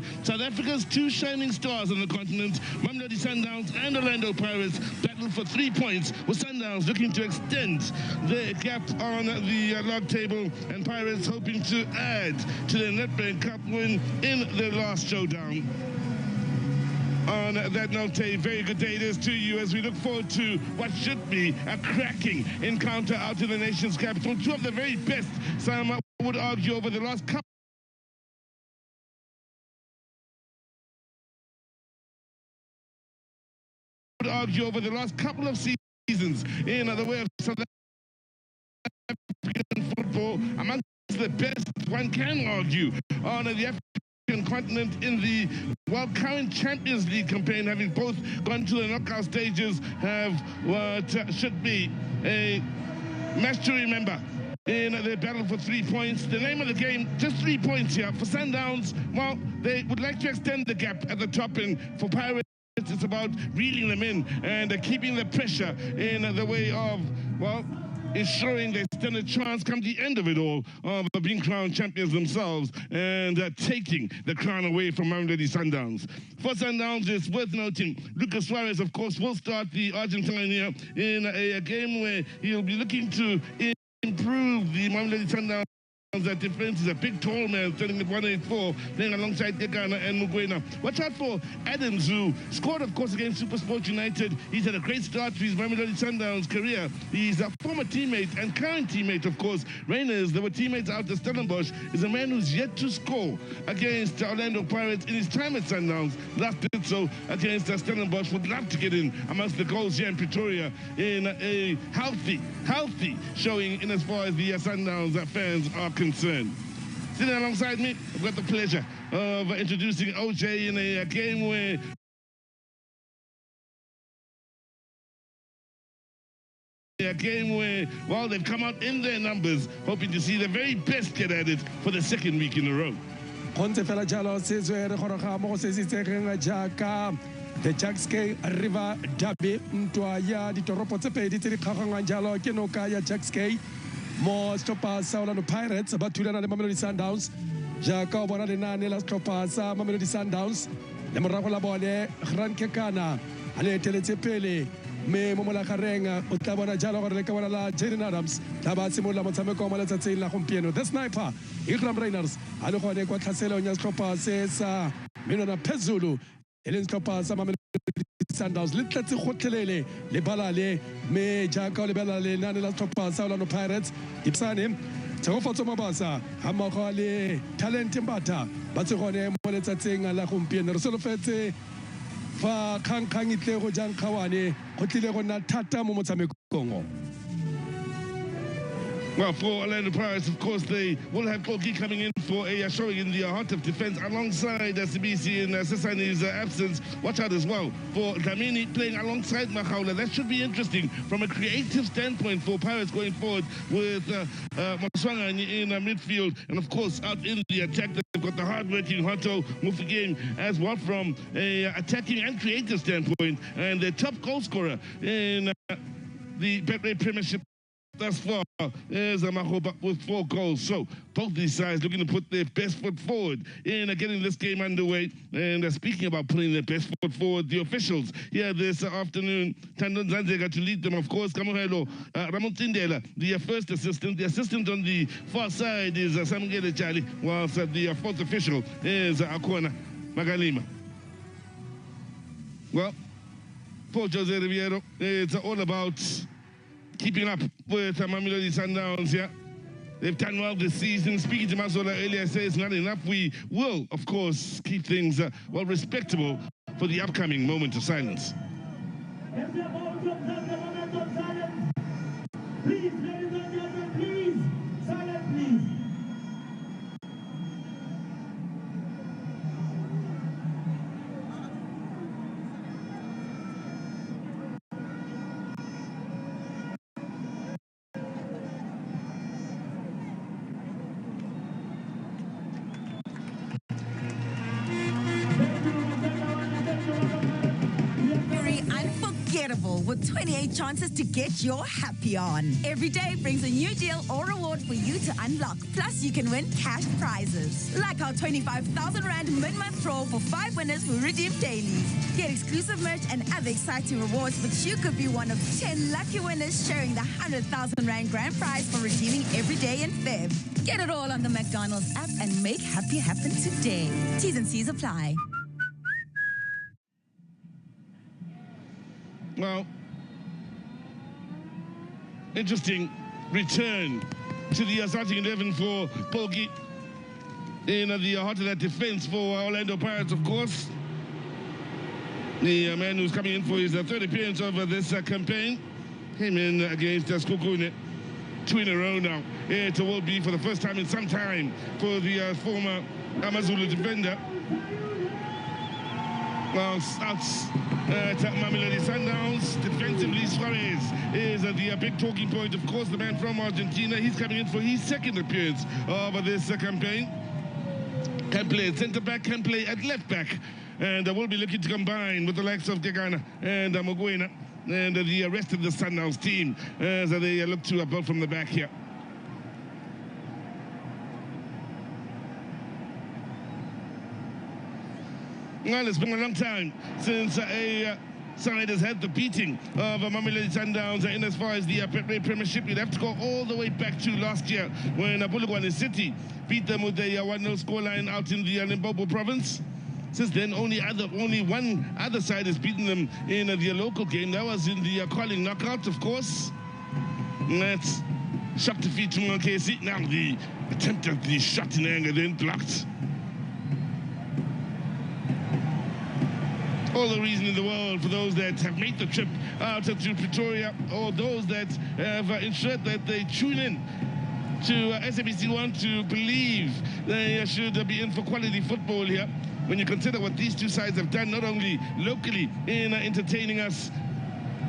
there. South Africa's two shining stars on the continent, Mamelodi Sundowns and Orlando Pirates, battle for 3 points, with Sundowns looking to extend their gap on the log table, and Pirates hoping to add to their Nedbank Cup win in their last showdown. On that note, a very good day it is to you as we look forward to what should be a cracking encounter out in the nation's capital. Two of the very best, some would argue, over the last couple of seasons in the way of South African football, amongst the best, one can argue, on the African continent in the current Champions League campaign, having both gone to the knockout stages, have what should be a match to remember in their battle for 3 points. The name of the game, just 3 points here. For Sundowns, well, they would like to extend the gap at the top, and for Pirates, it's about reeling them in and keeping the pressure in the way of, well, ensuring they stand a chance come the end of it all of being crowned champions themselves and taking the crown away from Mamelodi Sundowns. For Sundowns, it's worth noting, Lucas Suarez, of course, will start the Argentine here in a game where he'll be looking to improve the Mamelodi Sundowns. That defense is a big, tall man, standing at 184, playing alongside Dekana and Mugwena. Watch out for Adams, who scored, of course, against SuperSport United. He's had a great start to his Mamelodi Sundowns career. He's a former teammate and current teammate, of course. Rainers, they were teammates out at Stellenbosch, is a man who's yet to score against Orlando Pirates in his time at Sundowns. Last did so against Stellenbosch. Would love to get in amongst the goals here in Pretoria in a healthy showing in as far as the Sundowns fans are concerned. Sitting alongside me, I've got the pleasure of introducing OJ in a game where well, they've come out in their numbers, hoping to see the very best get at it for the second week in a row. The Jackskay River Derby, Mtuaya, the Toropo Tepe, the Kahanganjalo, Kenokaya, Jackskay, more stoppers, Orlando Pirates, about to the Mamelodi Sundowns, Jacob, one of the Nanelas Stoppers, Mamelodi Sundowns, the Moracola Bode, Rankekana, Ale Teletepele, Me Momola Karenga, Utabana Jalo, Rekawala, Jaden Adams, Tabasimula Motameko, Malata, La Compiano, the sniper, Ikram Rainers, Alokone, Quataselo, Yastropa, says, Minona Pezulu. Elen Stopa sama Sundowns litletse khotlelele le balale me jaka le balale nane la Stopa Orlando Pirates ipsane tsegofatso mabasa ha mmogo le talent mbata ba tsegone mo letsatseng la gompieno re solofetse fa khangkhang itle go jang khawane go tlile go nna thata mo motshamekong. Well, for Orlando Pirates, of course, they will have Koki coming in for a showing in the heart of defense alongside Sibisi in Sesani's absence. Watch out as well for Dlamini playing alongside Mahaula. That should be interesting from a creative standpoint for Pirates going forward with Maswanga in midfield. And, of course, out in the attack, they've got the hard-working Hato Mufigame as well from a attacking and creative standpoint. And their top goal scorer in the Betway Premiership thus far is Mahoba with 4 goals. So both these sides looking to put their best foot forward in getting this game underway. And speaking about putting their best foot forward, the officials here this afternoon, Tandon Zanzega to lead them, of course, Kamuhelo Ramotindela, the first assistant. The assistant on the far side is Samgele Chali, whilst the fourth official is Akona Magalima. Well, for Jose Riviero, it's all about keeping up with Mamelodi Sundowns here. They've done well this season. Speaking to Mazola earlier, says it's not enough. We will, of course, keep things well respectable for the upcoming moment of silence. Please, ladies and gentlemen, please, silence, please. incredible with 28 chances to get your happy on. Every day brings a new deal or reward for you to unlock. Plus, you can win cash prizes. Like our 25,000 Rand mid-month draw for 5 winners who redeem dailies. Get exclusive merch and other exciting rewards, but you could be one of 10 lucky winners sharing the 100,000 Rand grand prize for redeeming every day in Feb. Get it all on the McDonald's app and make happy happen today. T's and C's apply. Well, interesting return to the starting 11 for Polgi in the heart of that defense for Orlando Pirates, of course. The man who's coming in for his third appearance of this campaign came in against Skokune 2 in a row now. It will be for the first time in some time for the former Amazulu defender. Well, starts at Mamelodi Sundowns. Defensively, Suarez is the big talking point. Of course, the man from Argentina. He's coming in for his second appearance of this campaign. Can play at centre-back, can play at left-back. And we'll be looking to combine with the likes of Gegana and Mogoena and the rest of the Sundowns team as they look to build from the back here. Well, it's been a long time since a side has had the beating of Mamelodi Sundowns in as far as the Petray Premiership. You'd have to go all the way back to last year when Bulugwane City beat them with a 1-0 scoreline out in the Limpopo province. Since then, only one other side has beaten them in the local game. That was in the calling knockout, of course. And that's shock defeat to KC. Now the attempt at the shot in anger then blocked. All the reason in the world for those that have made the trip out to Pretoria, or those that have ensured that they tune in to SABC1 to believe they should be in for quality football here. When you consider what these two sides have done, not only locally in entertaining us,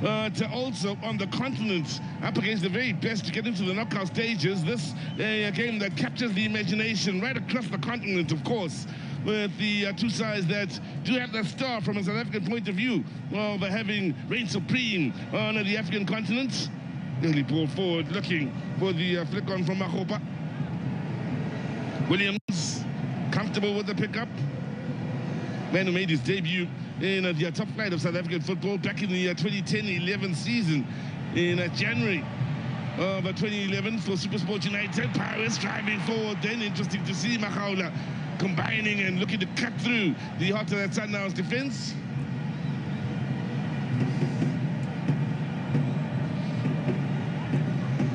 but also on the continent, up against the very best to get into the knockout stages. This a game that captures the imagination right across the continent, of course, with the two sides that do have the star from a South African point of view of having reigned supreme on the African continent. Nearly ball forward, looking for the flick on from Mahopa. Williams, comfortable with the pickup. Man who made his debut in the top flight of South African football back in the 2010-11 season in January of 2011 for SuperSport United. Pirates driving forward then. Interesting to see Mahaula combining and looking to cut through the heart of that Sundowns defense.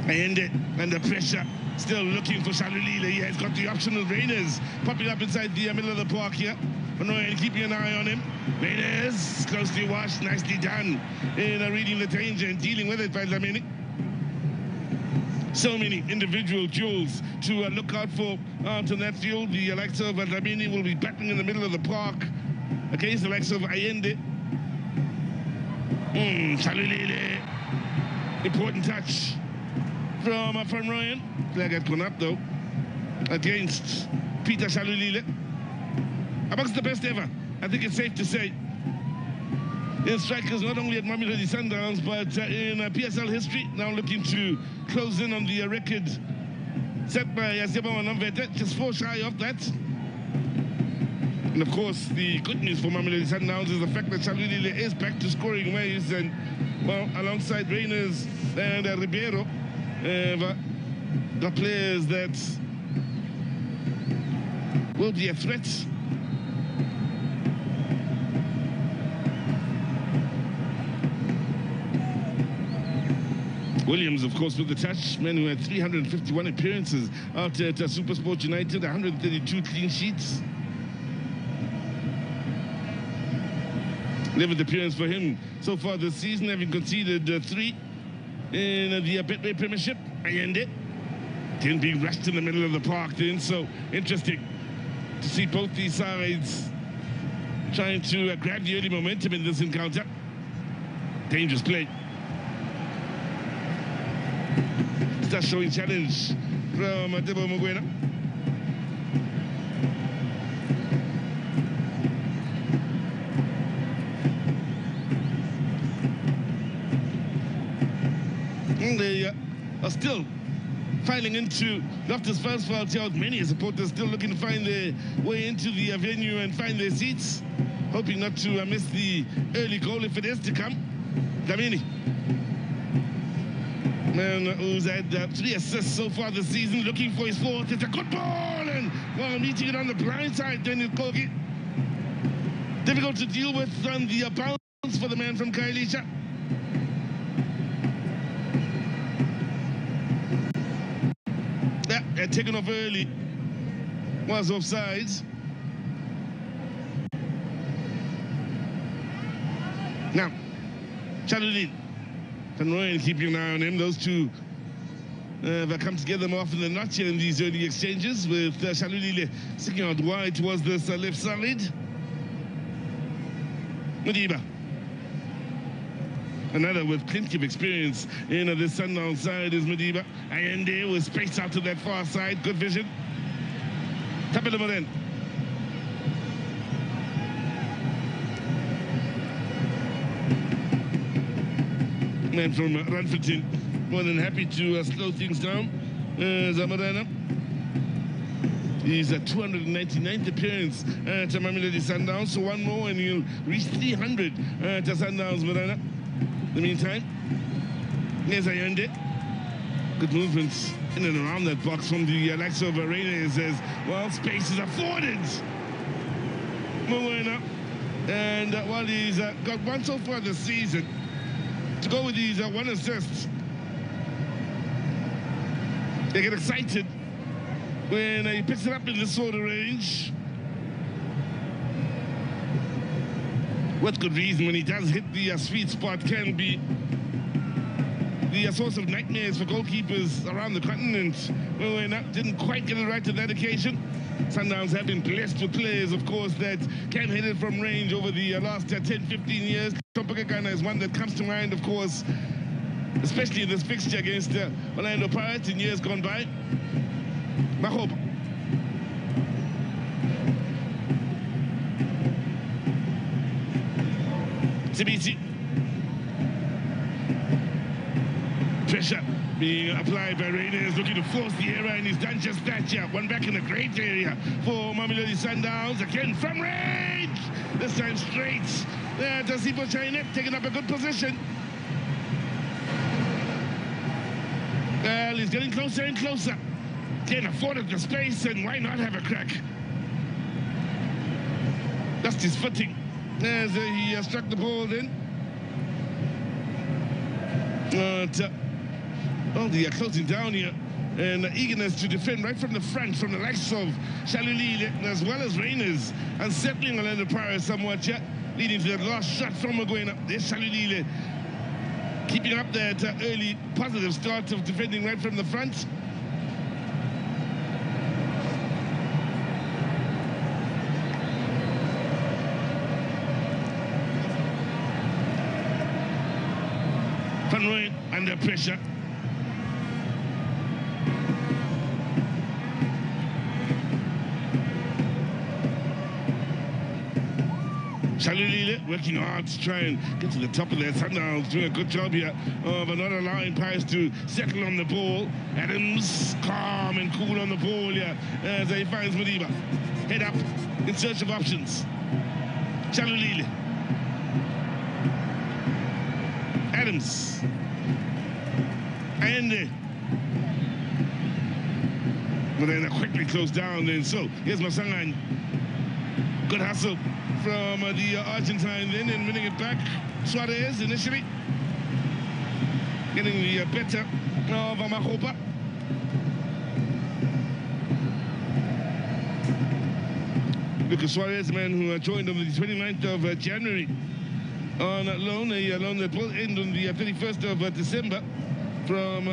And under pressure, still looking for Shalulile. He has got the option of Rainers popping up inside the middle of the park here. And keeping an eye on him. Rainers closely watched, nicely done in reading the danger and dealing with it by Dlamini. So many individual jewels to look out for out on that field. The likes of Dlamini will be battling in the middle of the park against the likes of Allende. Shalulile. Important touch from Ryan. Flag had gone up though against Peter Shalulile. Amongst the best ever, I think it's safe to say, in strikers not only at Mamelodi Sundowns but in PSL history. Now looking to close in on the record set by Yaseba Wanamvete, just 4 shy of that. And of course, the good news for Mamelodi Sundowns is the fact that Shalulile is back to scoring ways, and well, alongside Rainers and Ribeiro, the players that will be a threat. Williams, of course, with the touch, man who had 351 appearances out at SuperSport United, 132 clean sheets. 11th appearance for him so far this season, having conceded 3 in the Betway Premiership. Allende then being rushed in the middle of the park then, so interesting to see both these sides trying to grab the early momentum in this encounter. Dangerous play. Starts showing challenge from Debo Mogoena. are still filing into Loftus Versfeld here. Many supporters still looking to find their way into the venue and find their seats, hoping not to miss the early goal if it is to come. Dlamini, man who's had 3 assists so far this season, looking for his 4th. It's a good ball, and while meeting it on the blind side, Daniel Kogi. Difficult to deal with on the bounce for the man from Khayelitsha. Yeah, taken off early. Was offside. Now, Chaludin. Van Rooyen keeping an eye on him. Those two have come together more often than not here in these early exchanges, with Chaludin sticking out wide towards this left side. Madiba. Another with plenty of experience in the Sundown side is Madiba. Ayende was spaced out to that far side. Good vision. Tapelamaden. Man from Ranfordton, more than happy to slow things down. Zamarana. His 299th appearance at Mamelodi Sundowns, so one more and he'll reach 300 at Sundowns, Marana. In the meantime, there's Ayende. Good movements in and around that box from the likes of Reines as well. Space is afforded. Mwena. And while he's got one so far this season, to go with these 1 assist, they get excited when he picks it up in this sort of range. With good reason. When he does hit the sweet spot, can be the source of nightmares for goalkeepers around the continent. Well, didn't quite get it right to that occasion. Sundowns have been blessed with players, of course, that can hit it from range over the last 10-15 years. Tompakekana is one that comes to mind, of course, especially in this fixture against Orlando Pirates in years gone by. Mahob. Sibisi. Pressure being applied by Raiders, looking to force the error, and he's done just that here. One back in a great area for Mamelodi Sundowns. Again from range. This time straight. There, Tasipo Chainet taking up a good position. Well, he's getting closer and closer. Again, afforded the space, and why not have a crack? That's his footing as he struck the ball then. Well, they are closing down here, and eagerness to defend right from the front from the likes of Shalulile as well as Rainers, unsettling Orlando Pirates somewhat here, leading to that last shot from Mogoena. There's Shalulile keeping up that early positive start of defending right from the front. Van Rooyen under pressure. Shalulile working hard to try and get to the top of their Sundowns, doing a good job here of not allowing Pirates to settle on the ball. Adams calm and cool on the ball here as he finds Madiba. Head up in search of options. Shalulile. Adams. And but then quickly closed down then. So here's Masangan. Good hustle from the Argentine then, and winning it back. Suarez initially getting the better of Mahopa. Lucas Suarez, man who joined on the 29th of January on loan, a loan that will end on the 31st of December from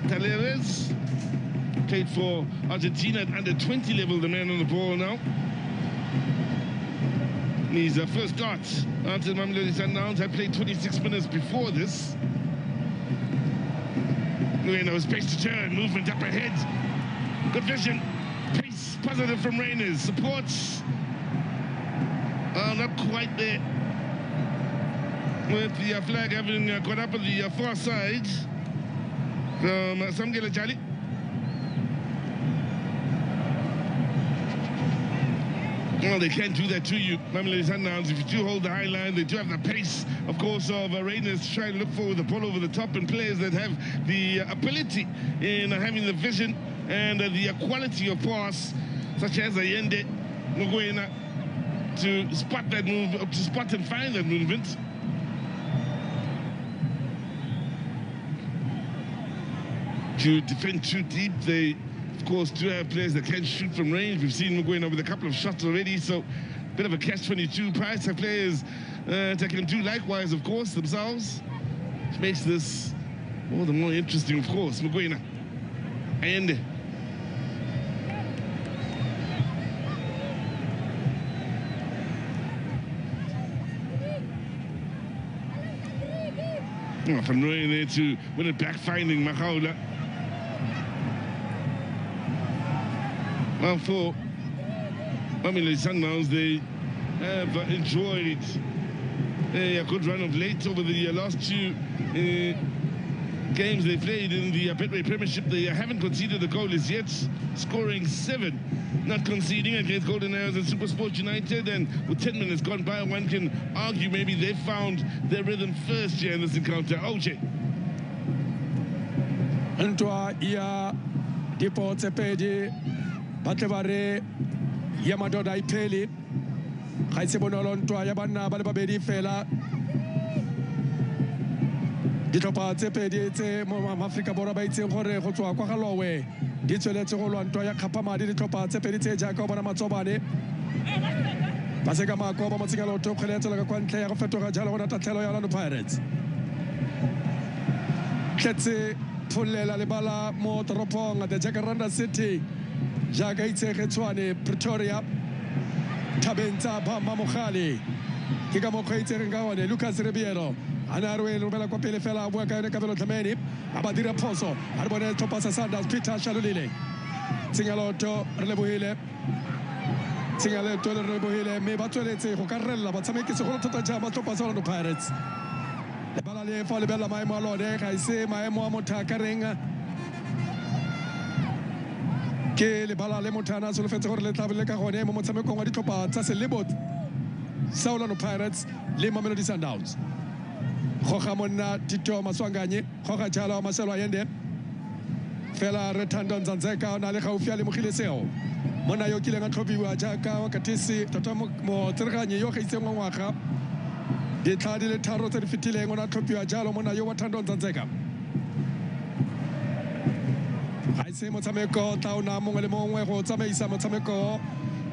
Talleres. Played for Argentina at under 20 level, the man on the ball now. His first start after Mamelodi Sundowns had played 26 minutes before this. No space to turn, movement up ahead. Good vision, pace positive from Rainers. Supports, not quite there. With the flag having gone up on the far side. from Samgela Jali. Well, they can't do that to you, Mamelodi Sundowns. If you do hold the high line, they do have the pace, of course, of Raiders to try and look for the ball over the top, and players that have the ability in having the vision and the quality of pass, such as Ayende Mogoena, to spot that move, to spot and find that movement. To defend too deep, they of course do have players that can shoot from range. We've seen Mogoena with a couple of shots already, so bit of a catch-22. Price have players that can do likewise, of course, themselves, which makes this all the more interesting, of course. Mogoena and from Roy there to win it back, finding Mahaula. Well, for Mamelodi Sundowns, they have enjoyed a good run of late over the last two games they played in the Betway Premiership. They haven't conceded a goal as yet, scoring 7, not conceding against Golden Arrows and SuperSport United. And with 10 minutes gone by, one can argue maybe they found their rhythm first here in this encounter. OJ. Ntwa ya dipo tsepedi batlebare ya madoda ipeli ga itse bonolo ntwa ya banna ba le babedi fela ditlhopha tse pedi tse mo Afrika Borwa ba itseng gore go tswa kwa Galowe di tsweletse go lwa ntwa ya Kgapamadi. Ditlhopha tse pedi tse jaaka o bona Matsobane ba se ka mako ba motsingelo o kgweletsa ka kwa ntle ya go fetoga jalo go tatlhelo ya Orlando Pirates. Tletse phulela lebala mo toropong the Jacaranda City jaaka itsege Tshwane Pretoria Tabentsa Bamba Mogale ke ka mokgwa itsegeng ka one Lucas Ribeiro ana re romela kwa pele fela bua ka yone Kabelo Tlameni a ba dira phoso a re bone Thopas Sanders Peter Shalulile Tsingaloto re lebohile Tsingaloto re lebohile me ba tsweletse go ka rella ba tshameke se go thata ja ba Thopas Orlando Pirates le bala le fa le bela maemo a lone ga ise maemo a motho a ka reng ke le bala le motho ana solofetse gore le tlabele ka gone mo motshamekong wa ditlhopha tsa Selebot sa Orlando Pirates le Mamelodi Sundowns. Goga monna Tito Maswanganye goga jalo Marcelo Ayende fela re Thando Nzanzeka o na le gaufi le mogile seo monna yo kileng a tlhobiwa jaaka wa katisi tota mo tsereganye yo ga itseng ngwaga di tlhadi le tharo tse di fetileng o na tlhopiwa jalo monna yo wa Thando Nzanzeka ga ise motshameko taona mongwe le mongwe go tsamaisa motshameko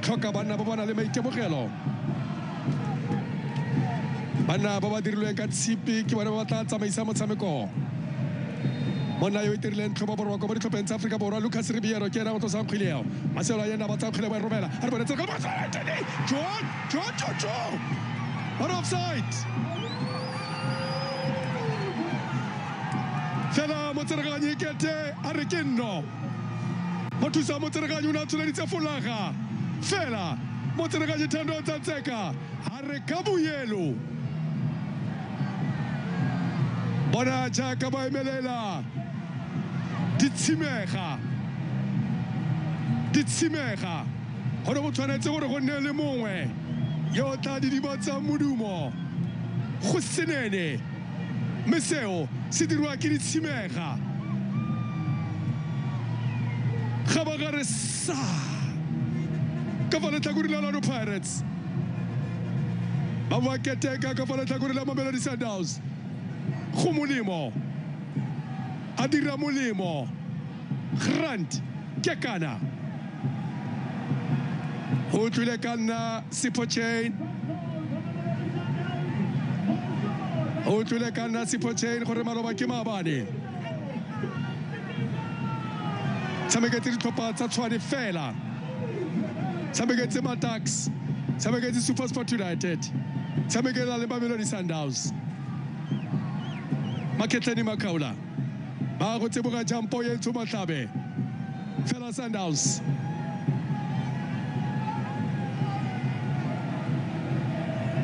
tlhoka banna ba bona le maitemogelo banna ba ba dirilweng ka tshipi ke bona ba tla tsamaisa motshameko monna yo itirileng tlhoba boroko mo ditlhopheng tsa Afrika Borwa Lucas Ribeiro ke ena go tlosa kgweleo Marcelo Ayende ba tsa kgwele ba romela a re bone tsaka ba John what offside fela motsereganyi kete a re ke nno mo thusa motsereganyi o ne a tsholeditse folaga fela motsereganyi Thando Nzanzeka a re ka boyelo bona jaaka ba emelela ditshimega gore go tshwanetse gore go nne le mongwe yo o tla didibatsang modumo go senene mme seo se dirwa ke ditshimega ga ba gare sa ka fa letlhakore la Orlando Pirates ba boa keteka ka fa letlhakore la Mamelodi Sundowns go molemo a dira molemo Grant Kekana o tlile ka nna Sipho-Chain gore maloba ke maabane tshameketse ditlhopha tsa Tshwane fela tshameketse Matax tshameketse SuperSport United tshamekela le Mamelodi Sundowns Maketleni Makaula ba go tseboga jampo ye ntsho Matlabe fela Sundowns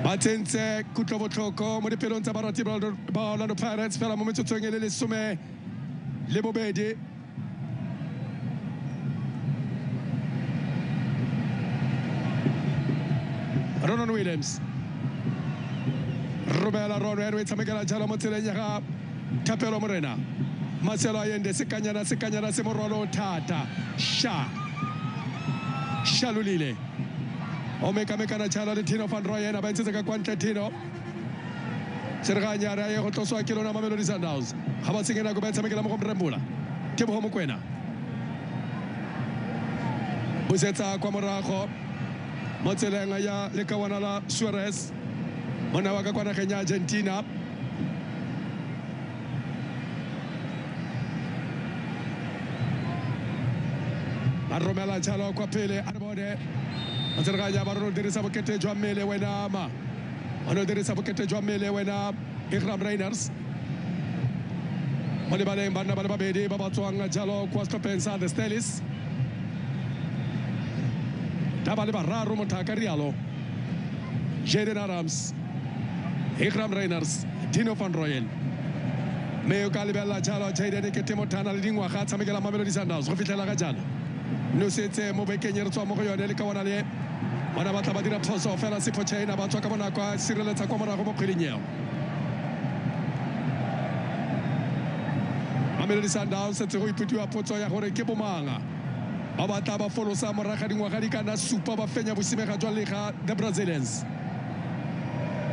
ba tsentse kutlobotlhoko mo dipelong tsa barati ba Orlando Pirates fela mo metsotsong e le lesome le bobedi Ronan Williams Romela Ronwe e tshamekela jalo mo tseleng ya ga Thapelo Morena Marcelo Ayende sekanyana se morwalo thata Shalulile o mekana jalo le Tino van Rooyen ba ntse ka kwantle Tino Serganya ra ye go tloswa ke lona Mamelodi Sundowns ga ba tsengena go ba tshamekela mo go Mrembula Tebogo Mokwena busetsa kwa morago mo tseleng ya lekawana la Suarez mona wa ka kwa nageng ya Argentina ba romela jalo kwa pele a re bone a Serganya ba re dirisa bokete jwa mmele wena Ono dirisa bokete jwa mmele wena Ikram Reiners mo lebaleng banna ba le babedi ba ba tswang jalo kwa setlhopheng sa The Stelis ta ba le bararo motho a ka rialo Jaden Adams Ikram Reiners Tino van Rooyen mme o ka lebelela jalo Jaden ke temotana le dingwaga a tshamekela Mamelodi Sundowns go fitlhela ka jalo no setse mo bekeng re tswa mo go yone le ka bona le bona ba tla ba dira phoso fela Siphochena ba tswa ka bonako a sireletsa kwa morago mo kgweding eo Mamelodi Sundowns setse go iputiwa potso ya gore ke bomanga ba batla ba folosa moraga dingwaga di kana supa ba fenya bosimega jwa lega the Brazilians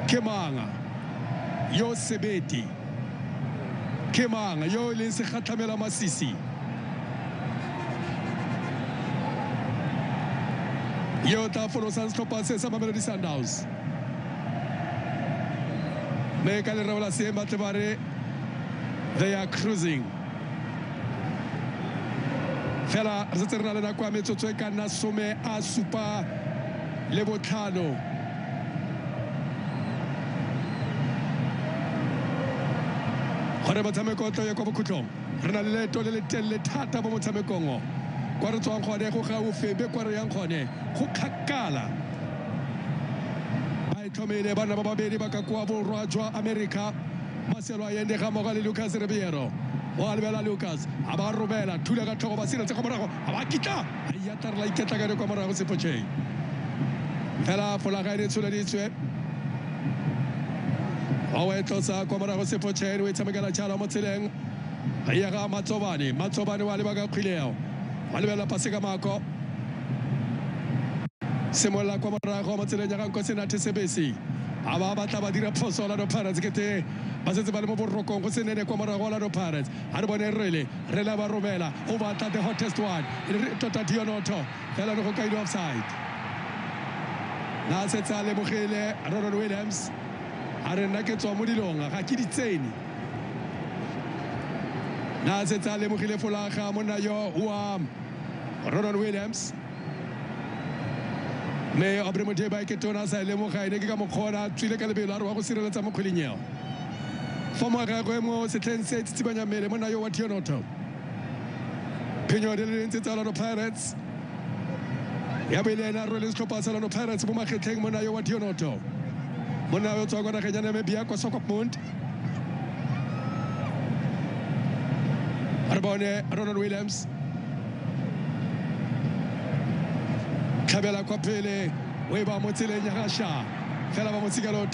ke manga yo sebeti ke manga yo le se khatlamela masisi yo ta folosa setlhopha se sa Mamelodi Sundowns mme ka lereo la seema tle bare they are cruising fela re setse re na le nako ya metsotso e ka nna 17 gore motshameko tlo ye kwa bokhutlong re na le leeto le le telele thata mo motshamekong o kwa re tswang gone go gaufi be kwa re yang gone go kgakala ba itlhomile bana ba babedi ba ka kwa borwa jwa America Marcelo Ayende ga mmogo le Lucas Ribeiro o a lebela Lucas a ba romela thula ka tlhogo ba siretse kwa morago a ba kitla a iatarela iketla ka kwa morago Siphochena fela folaga e tsholeditswe a o e tlosa kwa morago Siphochena o e tshamekela jalo mo tseleng a ya ga Matsobane wa leba ka kgwileo wa lebela pase ka mako semolla kwa morago mo tseleng ya ga Nkosinathi Sebesi a ba batla ba dira phoso Orlando Pirates kete ba setse ba le mo borokong go senene kwa morago Orlando Pirates a re bone rele ba romela o batla the hottest one tota Dionoto fela no go kaile offside na setse a lebogile Ronan Williams a re nna ke tswa mo dilong ga ke ditseni na setse a lebogile folaga monna yo wa Ronan Williams mme a bremo ba ke tona sa le mo gaine ke ka mokgona tswile ka lebelo a re wa go sireletsa mo kgweleng eo fa mo gagwe mo setlheng se tsitsibanya mmele monna yo wa Dionoto phenyo le le ntse tsa Orlando Pirates ya bele ena rwele setlhopha sa Orlando Pirates mo magetleng monna yo wa Dionoto monna yo tswa kwa nageng ya Namibia kwa Swakopmund a re bone Ronan Williams tlhabela kwa pele o e ba mo tseleng ya gasha fela ba mo tsikalo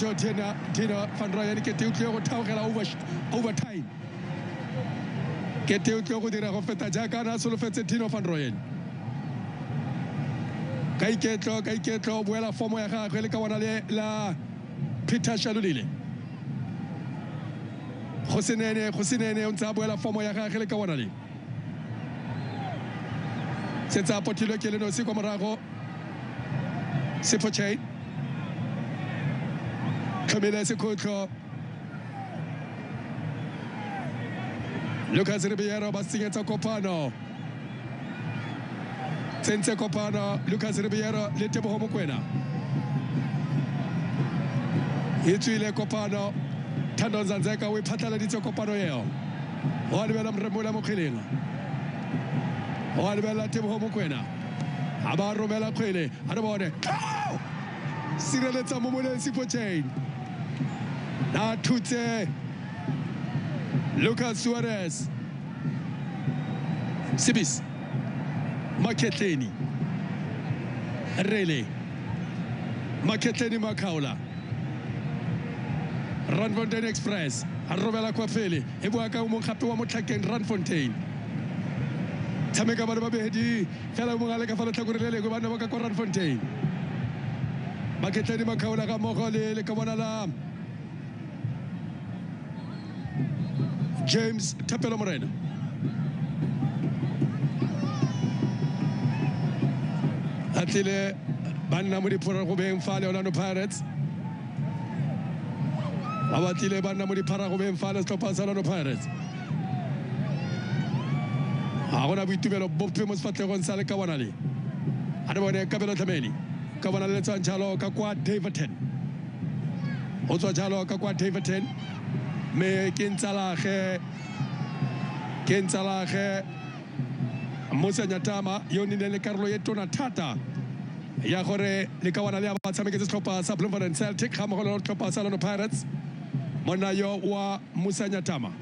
Tino van Rooyen ke te utlwe go thaogela overtime ke te utlwe go dira go feta jaaka na solofetse Tino van Rooyen ka iketlo o boela fomo ya gagwe le ka bona la Peter Shalulile go senene o ntse a boela fomo ya gagwe le ka bona le setse a potilwe ke lenosi kwa morago Siphochena tlhomile sekhutlo Lucas Ribeiro ba senyetsa kopano tsentse kopano Lucas Ribeiro le Tebogo Mokwena e tswile kopano Thando Nzanzeka o iphatlaladitse kopano eo o a lebela Mrembula mo kgweleng o a lebela Tebogo Mokwena a ba romela kgwele a re bone sireletsa mo moleng Siphochena na thutse Lucas Suarez Sibis Maketleni Rele Maketleni Makaula Randfontein Express a robela kwa pele e bua ka mo gape wa motlhakeng Randfontein tshameka ba babedi fela mo gale ka fa tlhakorele go bana ba ka kwa Randfontein Maketleni Makaula ka mogole le ka bona la James Tapelo Moreno Atile banna mo dipora go beng fa le Orlando Pirates Abatile banna mo dipara go beng fa le Stop Orlando Pirates a gona boitumelo bope mo sefatlegong sa le ka bona le a re bone Kabelo Tlameli ka bona le tsang jalo ka kwa Davidton o tswa jalo ka kwa Davidton me ke ntshalage Musa Nyatama yo ni le karolo ye tona thata ya gore le ka wana le ba tshameke se tlhopha sa Bloemfontein Celtic ga mo go le tlhopha sa Orlando Pirates mona yo wa Musa Nyatama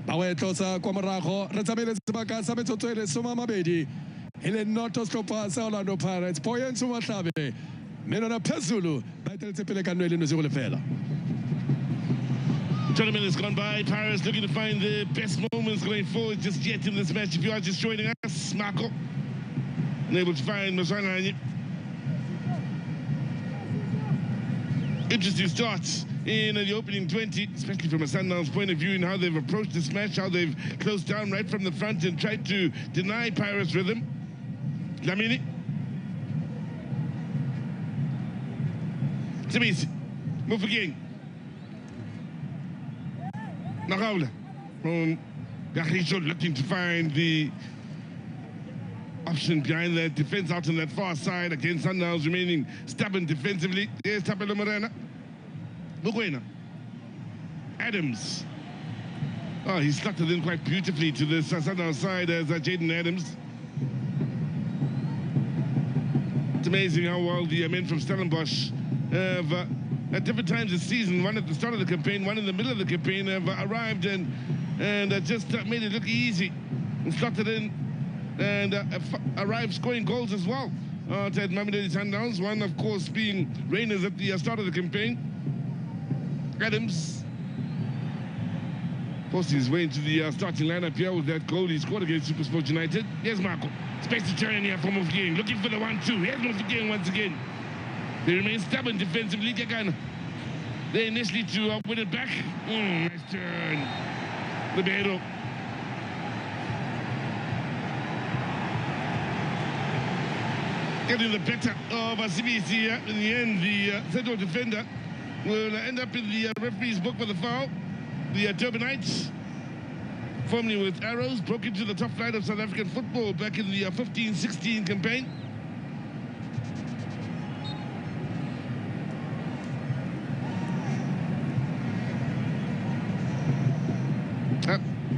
ba we tlosa kwa morago re tsamaile sebaka sa metsotso e le 12 ele noto tlhopha sa Orlando Pirates Poyen Sumahlabe Menona Pezulu ba teletse pele ka no ele no se go le fela 20 minutes gone by. Paris looking to find the best moments going forward just yet in this match. If you are just joining us, Marco, unable to find Masana. Interesting starts in the opening 20, especially from a Sundowns point of view in how they've approached this match, how they've closed down right from the front and tried to deny Paris rhythm. Lamini. Timisi. Move again. Nagaula from Garisho looking to find the option behind that defense out on that far side against Sundowns remaining stubborn defensively. There's Tapelo Morena. Buguena. Adams. Oh, he slotted in quite beautifully to the Sundowns side as Jaden Adams. It's amazing how well the men from Stellenbosch have at different times this season, one at the start of the campaign, one in the middle of the campaign, have arrived and just made it look easy and slotted in and arrived scoring goals as well at Mamelodi Sundowns. One, of course, being Rainers at the start of the campaign. Adams forcing his way into the starting lineup here with that goal he scored against SuperSport United. Here's Marco. Space to turn here for Mufugeng, looking for the 1-2. Here's Mufugeng once again. They remain stubborn defensively. They initially to win it back. Nice turn. Libero. Getting the better of CBC here. In the end, the central defender will end up in the referee's book for the foul. The Turbanites, formerly with Arrows, broke into the top flight of South African football back in the 15-16 campaign.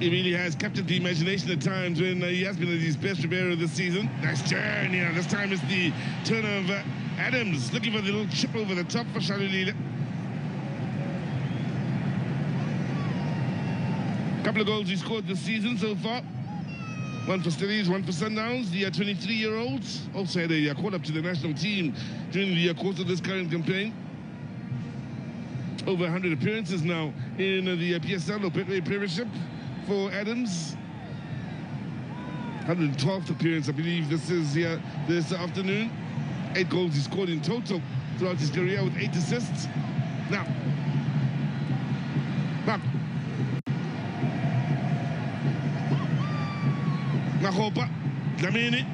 He really has captured the imagination at times when he has been at his best Ribeiro this season. Nice turn, yeah. This time it's the turn of Adams, looking for the little chip over the top for Shalulile. Couple of goals he scored this season so far. One for Stillies, one for Sundowns. The 23-year-olds also had a call-up to the national team during the course of this current campaign. Over 100 appearances now in the PSL or Betway Premiership for Adams. 112th appearance, I believe this is here this afternoon. 8 goals he scored in total throughout his career with 8 assists. Now, back. Mahopa, Dlamini,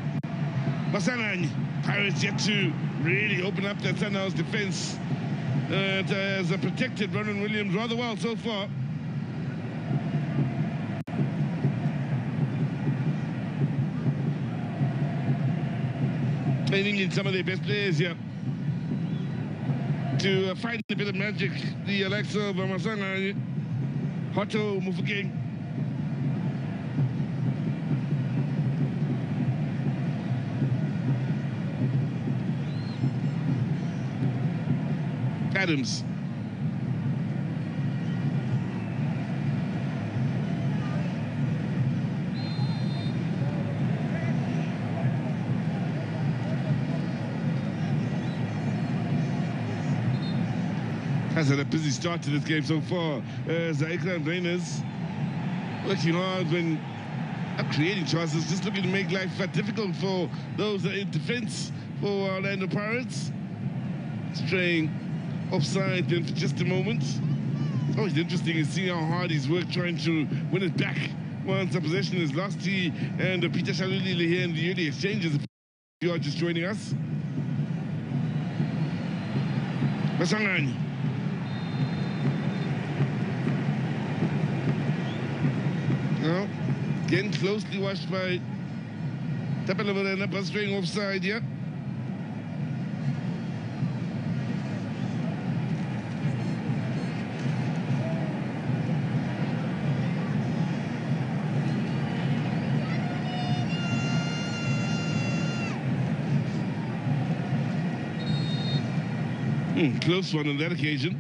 Masanani. Pirates yet to really open up that Sundowns defense. It has protected Ronan Williams rather well so far. I think in some of their best players here to find a bit of magic. The likes of Masana, Hoto, Mufugeng. Adams. Has had a busy start to this game so far. Zaika Brainers working hard when creating chances, just looking to make life difficult for those in defense for Orlando Pirates. Straying offside then for just a moment. Always interesting is seeing how hard he's worked trying to win it back once the possession is lost. He and Peter Shalulile here in the early exchanges. If you are just joining us. Masangani. Now, again closely watched by Tapela Morena, but straying offside here. Close one on that occasion.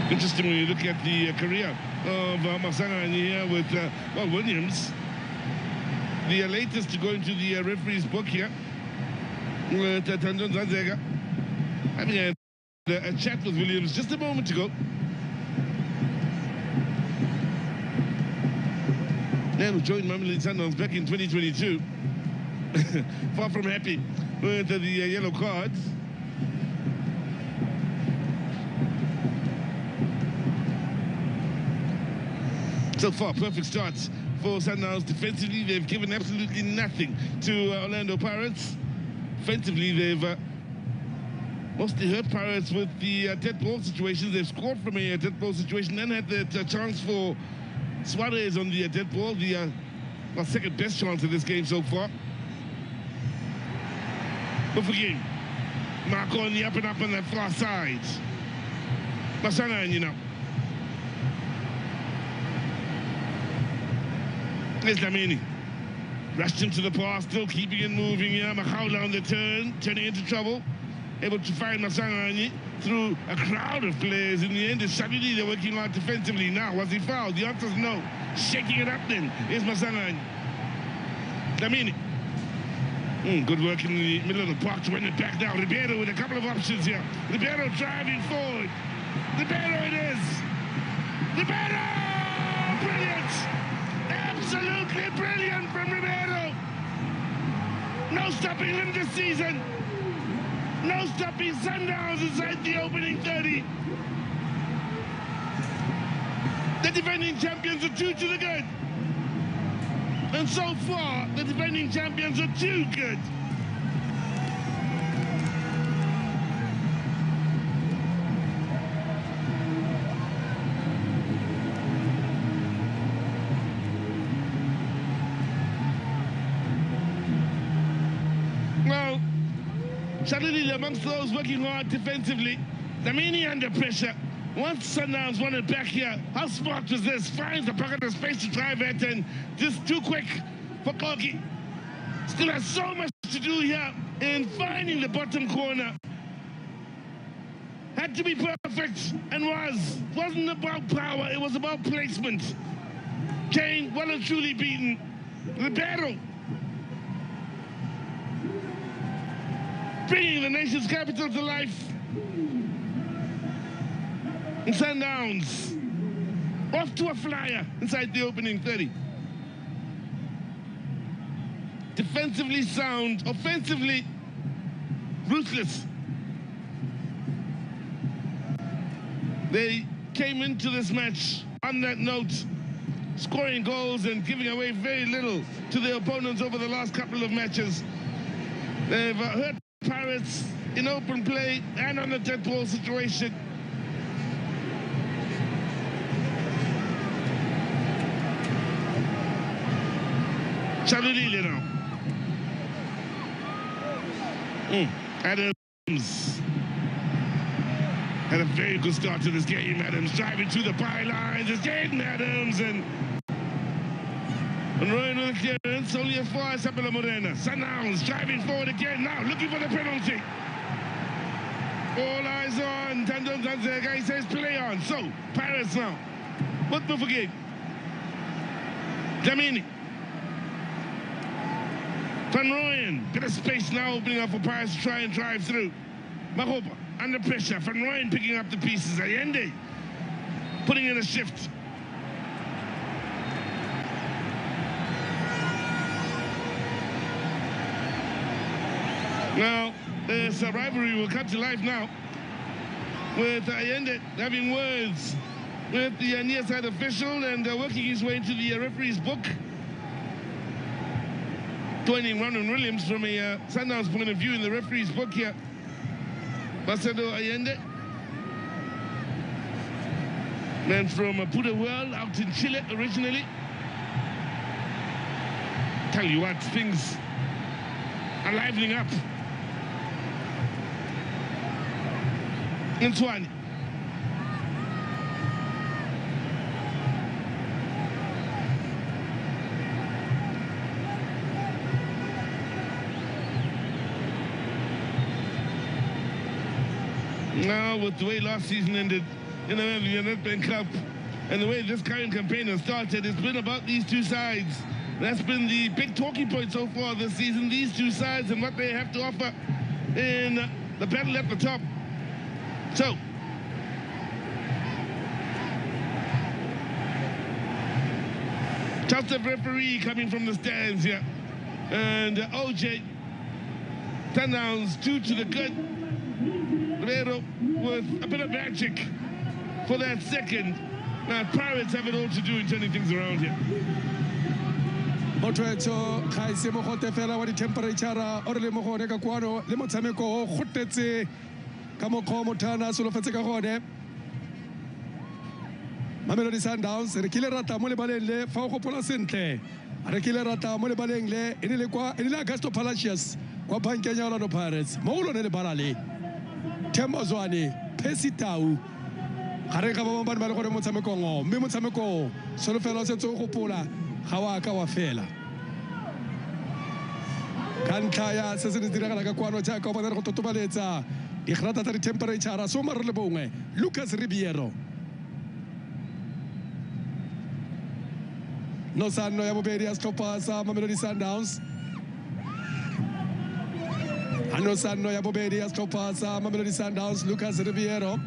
Interesting when you look at the career of Masangani here with Williams. The latest to go into the referee's book here with Tanjon Zanzega. Having a chat with Williams just a moment ago. Man who joined Mamelodi Sundowns back in 2022. Far from happy with the yellow cards. So far, perfect starts for Sundowns. Defensively, they've given absolutely nothing to Orlando Pirates. Offensively, they've mostly hurt Pirates with the dead ball situations. They've scored from a dead ball situation and had that chance for Suarez on the dead ball, the second best chance of this game so far. But again, Marco on the up and up on the far side. Masana, you know. There's Lamini. Rushed into the pass, still keeping it moving here. Mahaula on the turn, turning into trouble. Able to find Masangani through a crowd of players. In the end, it's Shabili, they're working hard defensively. Now, was he fouled? The answer is no. Shaking it up then is Masangani. Lamini. Good work in the middle of the park to win it back now. Ribeiro with a couple of options here. Ribeiro driving forward. Ribeiro it is. Ribeiro! Brilliant! Absolutely brilliant from Ribeiro. No stopping him this season. No stopping Sundowns inside the opening 30. The defending champions are 2 to the good. And so far, the defending champions are too good. Well, Shalili amongst those working hard defensively. Damini under pressure. Once Sundowns won it back here, how smart was this? Finds the pocket of space to drive it, and just too quick for Koki. Still has so much to do here in finding the bottom corner. Had to be perfect, and was. Wasn't about power, it was about placement. Kane, well and truly beaten. Ribeiro. Bringing the nation's capital to life. And Sundowns off to a flyer inside the opening 30. Defensively sound, offensively ruthless. They came into this match on that note, scoring goals and giving away very little to their opponents over the last couple of matches. They've hurt Pirates in open play and on the dead ball situation. Chalulile now. Adams had a very good start to this game. Adams driving to the bylines. It's Jaden Adams, and And Rowan with the clearance, only a 4, Isabella Morena. Sundowns driving forward again now, looking for the penalty. All eyes on Tandem Tanzega, he says play on. So, Pirates now. What the forget? Dlamini. Van Rooyen, bit of space now opening up for Pirates to try and drive through. Mahoba, under pressure. Van Rooyen picking up the pieces. Allende putting in a shift. Now, this rivalry will come to life now with Allende having words with the near side official and working his way into the referee's book. Joining Ronald Williams from a Sundowns point of view in the referee's book here. Basado Allende. Man from Pudahuel out in Chile originally. Tell you what, things are livening up. Ntwani. Now, with the way last season ended in the Nedbank Cup and the way this current campaign has started, it's been about these two sides. That's been the big talking point so far this season, these two sides and what they have to offer in the battle at the top. So, tough referee coming from the stands here. And OJ, Sundowns 2 to the good. Guerrero with a bit of magic for that second. Now, Pirates have it all to do in turning things around here. Motweto khaise mo gote fela wa di temperature o re le mo gone ka kwano le motshameko o gotetse ka mokgwa mothana solofetse ka gone. Mamelodi Sundowns re kile rata mo lebaleng le fa o gopola sentle re kile rata mo lebaleng le ene le Augusto Palacios kwa bankeng ya Orlando Pirates mo go lone le balale Themba Zwane Percy Tau gare ka ba bang ba le gore motshameko ngo mme motshameko solofela se tso gopola ga wa ka wa fela ka ntlha ya se se diragala ka kwano jaaka ba go totobaletsa digrata tsa di-temperature so mare le bongwe Lucas Ribeiro no sanno ya bobedi ya setlhopha sa Mamelodi Sundowns ano sanno ya bobedi ya setlhopha sa Mamelodi Sundowns Lucas Ribeiro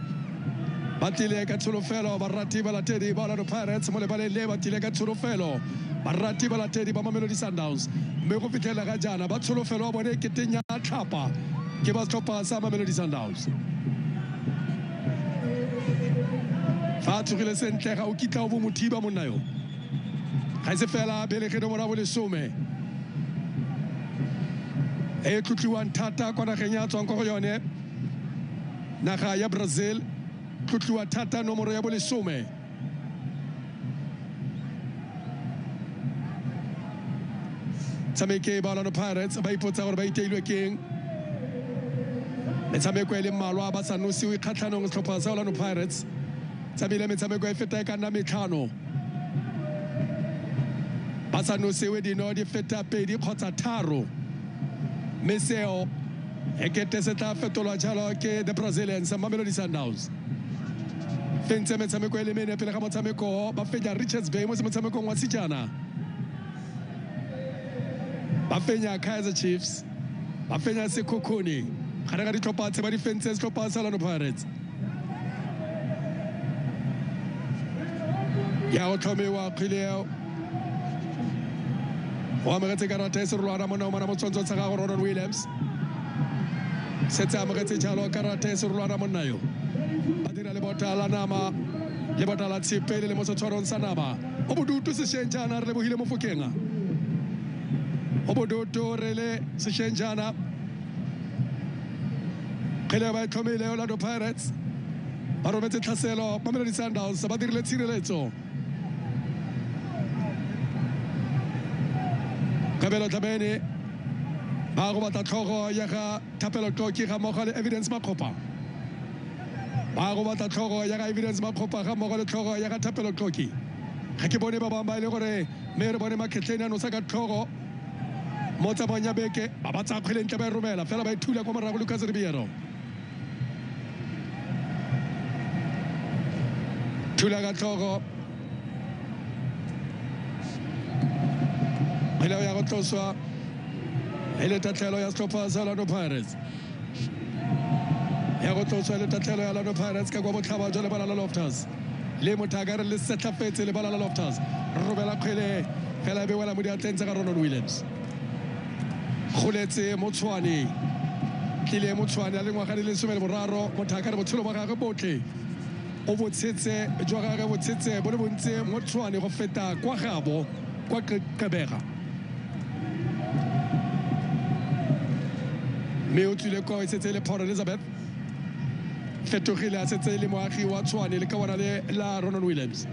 batile ka tsholofelo barati ba latedi ba Orlando Pirates mo lebaleng le batile ka tsholofelo barati ba latedi ba Mamelodi Sundowns mme go fitlhela ga jana ba tsholofelo wa bone ke tenya tlhapa ke ba setlhopha sa Mamelodi Sundowns fa tsogile sentle ga o kitla o bo mothiba monna yo ga se fela belegeno mora bo lesome e tlotliwang thata kwa nageng ya tswang kwa go yone naga ya Brazil tlotliwa thata nomoro ya bo lesome tshameke ba Orlando Pirates ba ipotsa gore ba iteilwe keng metshameko e le mmalwa ba sa nosiwe kgatlhanong setlhopha sa Orlando Pirates tshamile metshameko e feta e ka nna metlhano ba sa nosiwe dino di feta pedi kgotsa tharo mme seo ekete se tla fetolwa jalo ke the Brazilians Mamelodi Sundowns fentse metshameko e le mene pele ga motshameko ba fenya Richards Bay mo motshamekong wa sejana ba fenya Kaizer Chiefs ba fenya Sekhukhune gare ga ditlhopha tse ba di fentse setlhopha sa Orlando Pirates ya o tlhomiwa kgileo o amogetse karata e serolwana monna o mana mo tshwantsho sa gago Ronald Williams setse amogetse jalo karata e serolwana monna yo ba dira le bota la nama le bota la tshipe le mo setshwarong sa nama o bodutu seshenjana re lebogile mo fokenga o bodutu re le seshenjana kgele ba tlhomile Orlando Pirates ba rometse tlhaselo Mamelodi Sundowns ba dirile tshireletso Kabelo Tabene ba go batla tlhogo ya ga Thapelo Tloki ga mmogo le Evidence Makgopa ba go batla tlhogo ya ga Evidence Makgopa ga mmogo le tlhogo ya ga Thapelo Tloki ga ke bone ba bang ba ile gore mme re bone makgetleng ano sa ka tlhogo mo tsamayng ya beke ba ba tsaya kgwele ntle ba e romela fela ba e thula kwa morago Lucas Ribeiro thula ka tlhogo kgwele ya go tloswa e le tatlhelo ya setlhopha sa Orlando Pirates ya go tloswa le tatlhelo ya Orlando Pirates ka kwa botlhaba jwa lebala la Loftus le mothakare le setlhafetse lebala la Loftus robela kgwele fela e be wela mo diatleng tsa ka Ronald Williams goletse Motshwane tlile Motshwane a le ngwaga di le 13 mothakare botshelo ba gagwe botlhe o botshetse jwa gagwe botshetse bo le bontse Motshwane go feta kwa gabo kwa Kebega mme o tswile kwa e setse le Paul Elizabeth fetogile a setse le moagi wa Tshwane le ka bona le la Ronald Williams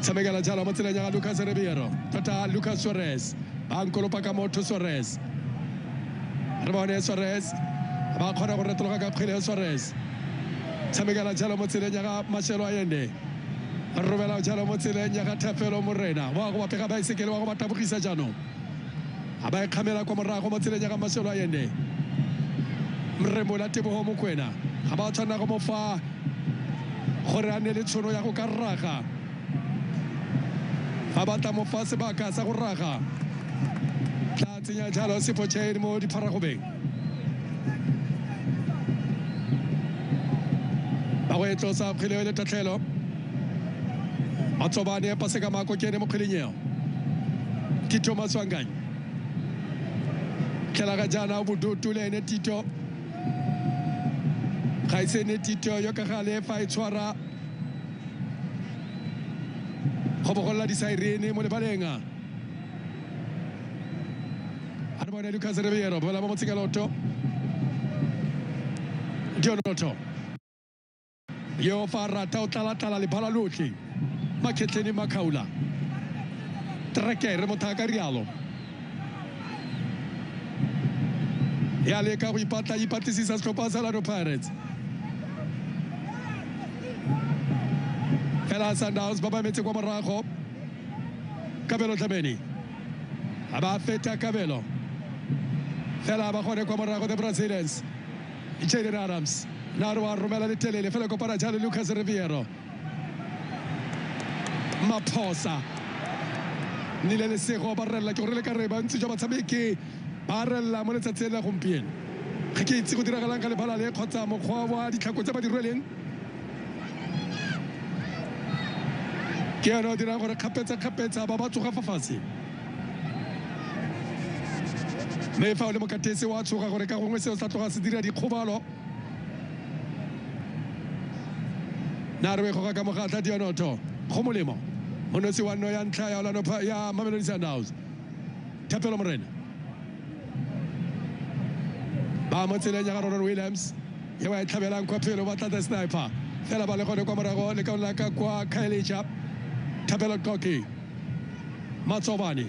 tshamekela jalo mo tseleng ya Lucas Ribeiro tota Lucas Suarez ba nkolopa ka motho Suarez re bone Suarez ba kgona go retologa ka kgwele ya Suarez tshamekela jalo mo tseleng ya ga Mashelo Ayende robela jalo mo tseleng ya ga Thafelo Morena wa go bapega baesekele wa go ba tabogisa jaanong a ba e kgamela kwa morago mo tseleng ya ga Mashelo Ayende Mremola Tebogo Mokwena ga ba tshwana go mo fa gore a ne le tshono ya go ka raga ba batla mo fa sebaka sa go raga tla tsenya jalo Sefo-Chain mo dipharagobeng ba go e tlosa kgwele le tatlhelo Matsobane pase ka mako kene mo kgweleng eo ke Thomas Wanganye tlhela ga jaana bodutu le ene Tito ga e se ne Tito yo ka gale fa e tshwara go bogolla di-siren mo lebaleng a re bone Lucas Ribeiro bola mo motsikeloto Dionoto yo fa rata o tlala lebala lotlhe makgetlheng Makhaula trekere mothaka rialo ya leka go ipatlisisa setlhopha sa Orlando Pirates fela Sundowns ba bametse kwa morago Kabelo Dlamini a ba feta Kabelo fela ba gone kwa morago the Brazilians Jaden Adams na wa romela le telele fela ko para jalo Lucas Ribeiro Maphosa nile le sego ba rela ke gore le ka re ba ntse jwa batshameki ba rela mo letsatsing la gompieno ga ke itse go diragalang ka lebala le kgotsa mokgwa wa ditlhako tse ba di rweleng ke yona o dirang gore kgapetsa ba ba tsoga fa fatshe mme fa o le mokatesi wa tshoga gore ka gongwe seo sa tloga se dira dikgobalo na re go ka mogatla Dionoto go molemo monosi wa nno ya ntlha ya Orlando ya Mamelodi Sundowns Thapelo Morena ba mo tseleng ya ga Ronald Williams ya ba e tlhabelang kwa pele ba tla sniper fela ba le gone kwa morago le ka nna ka kwa Khayelitsha Thapelo Koki Matsobane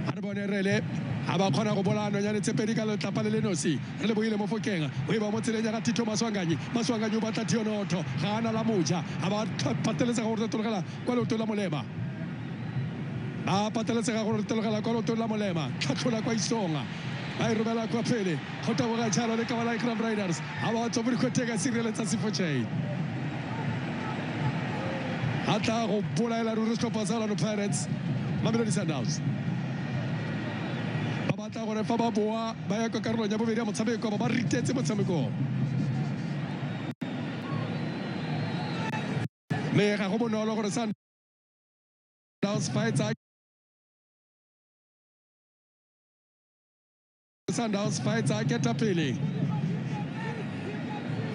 a re bone rele a ba kgona go bola nonyane tse pedi ka letlapa le le nosi re le boile mo Fokeng o e ba mo tseleng ya ga Tito Maswanganye o batla Dionoto ga ana la moja a ba pateletsega gore tologela kwa leoto la molema ba pateletsega gore tologela kwa leoto la molema tlhatlhola kwa Isonga ba e romela kwa pele go taboga jalo le ka ba la Crown Riders a ba tswa bodikoteka sireletsa Sefo-Chain a tla go bolaela ruri setlhopha sa Orlando Pirates Mamelodi Sundowns ba batla gore fa ba boa ba ya kwa karolong ya bobedi ya motshameko ba ritetse motshamekong mme ga go bonolo gore Sundowns fights a keta pele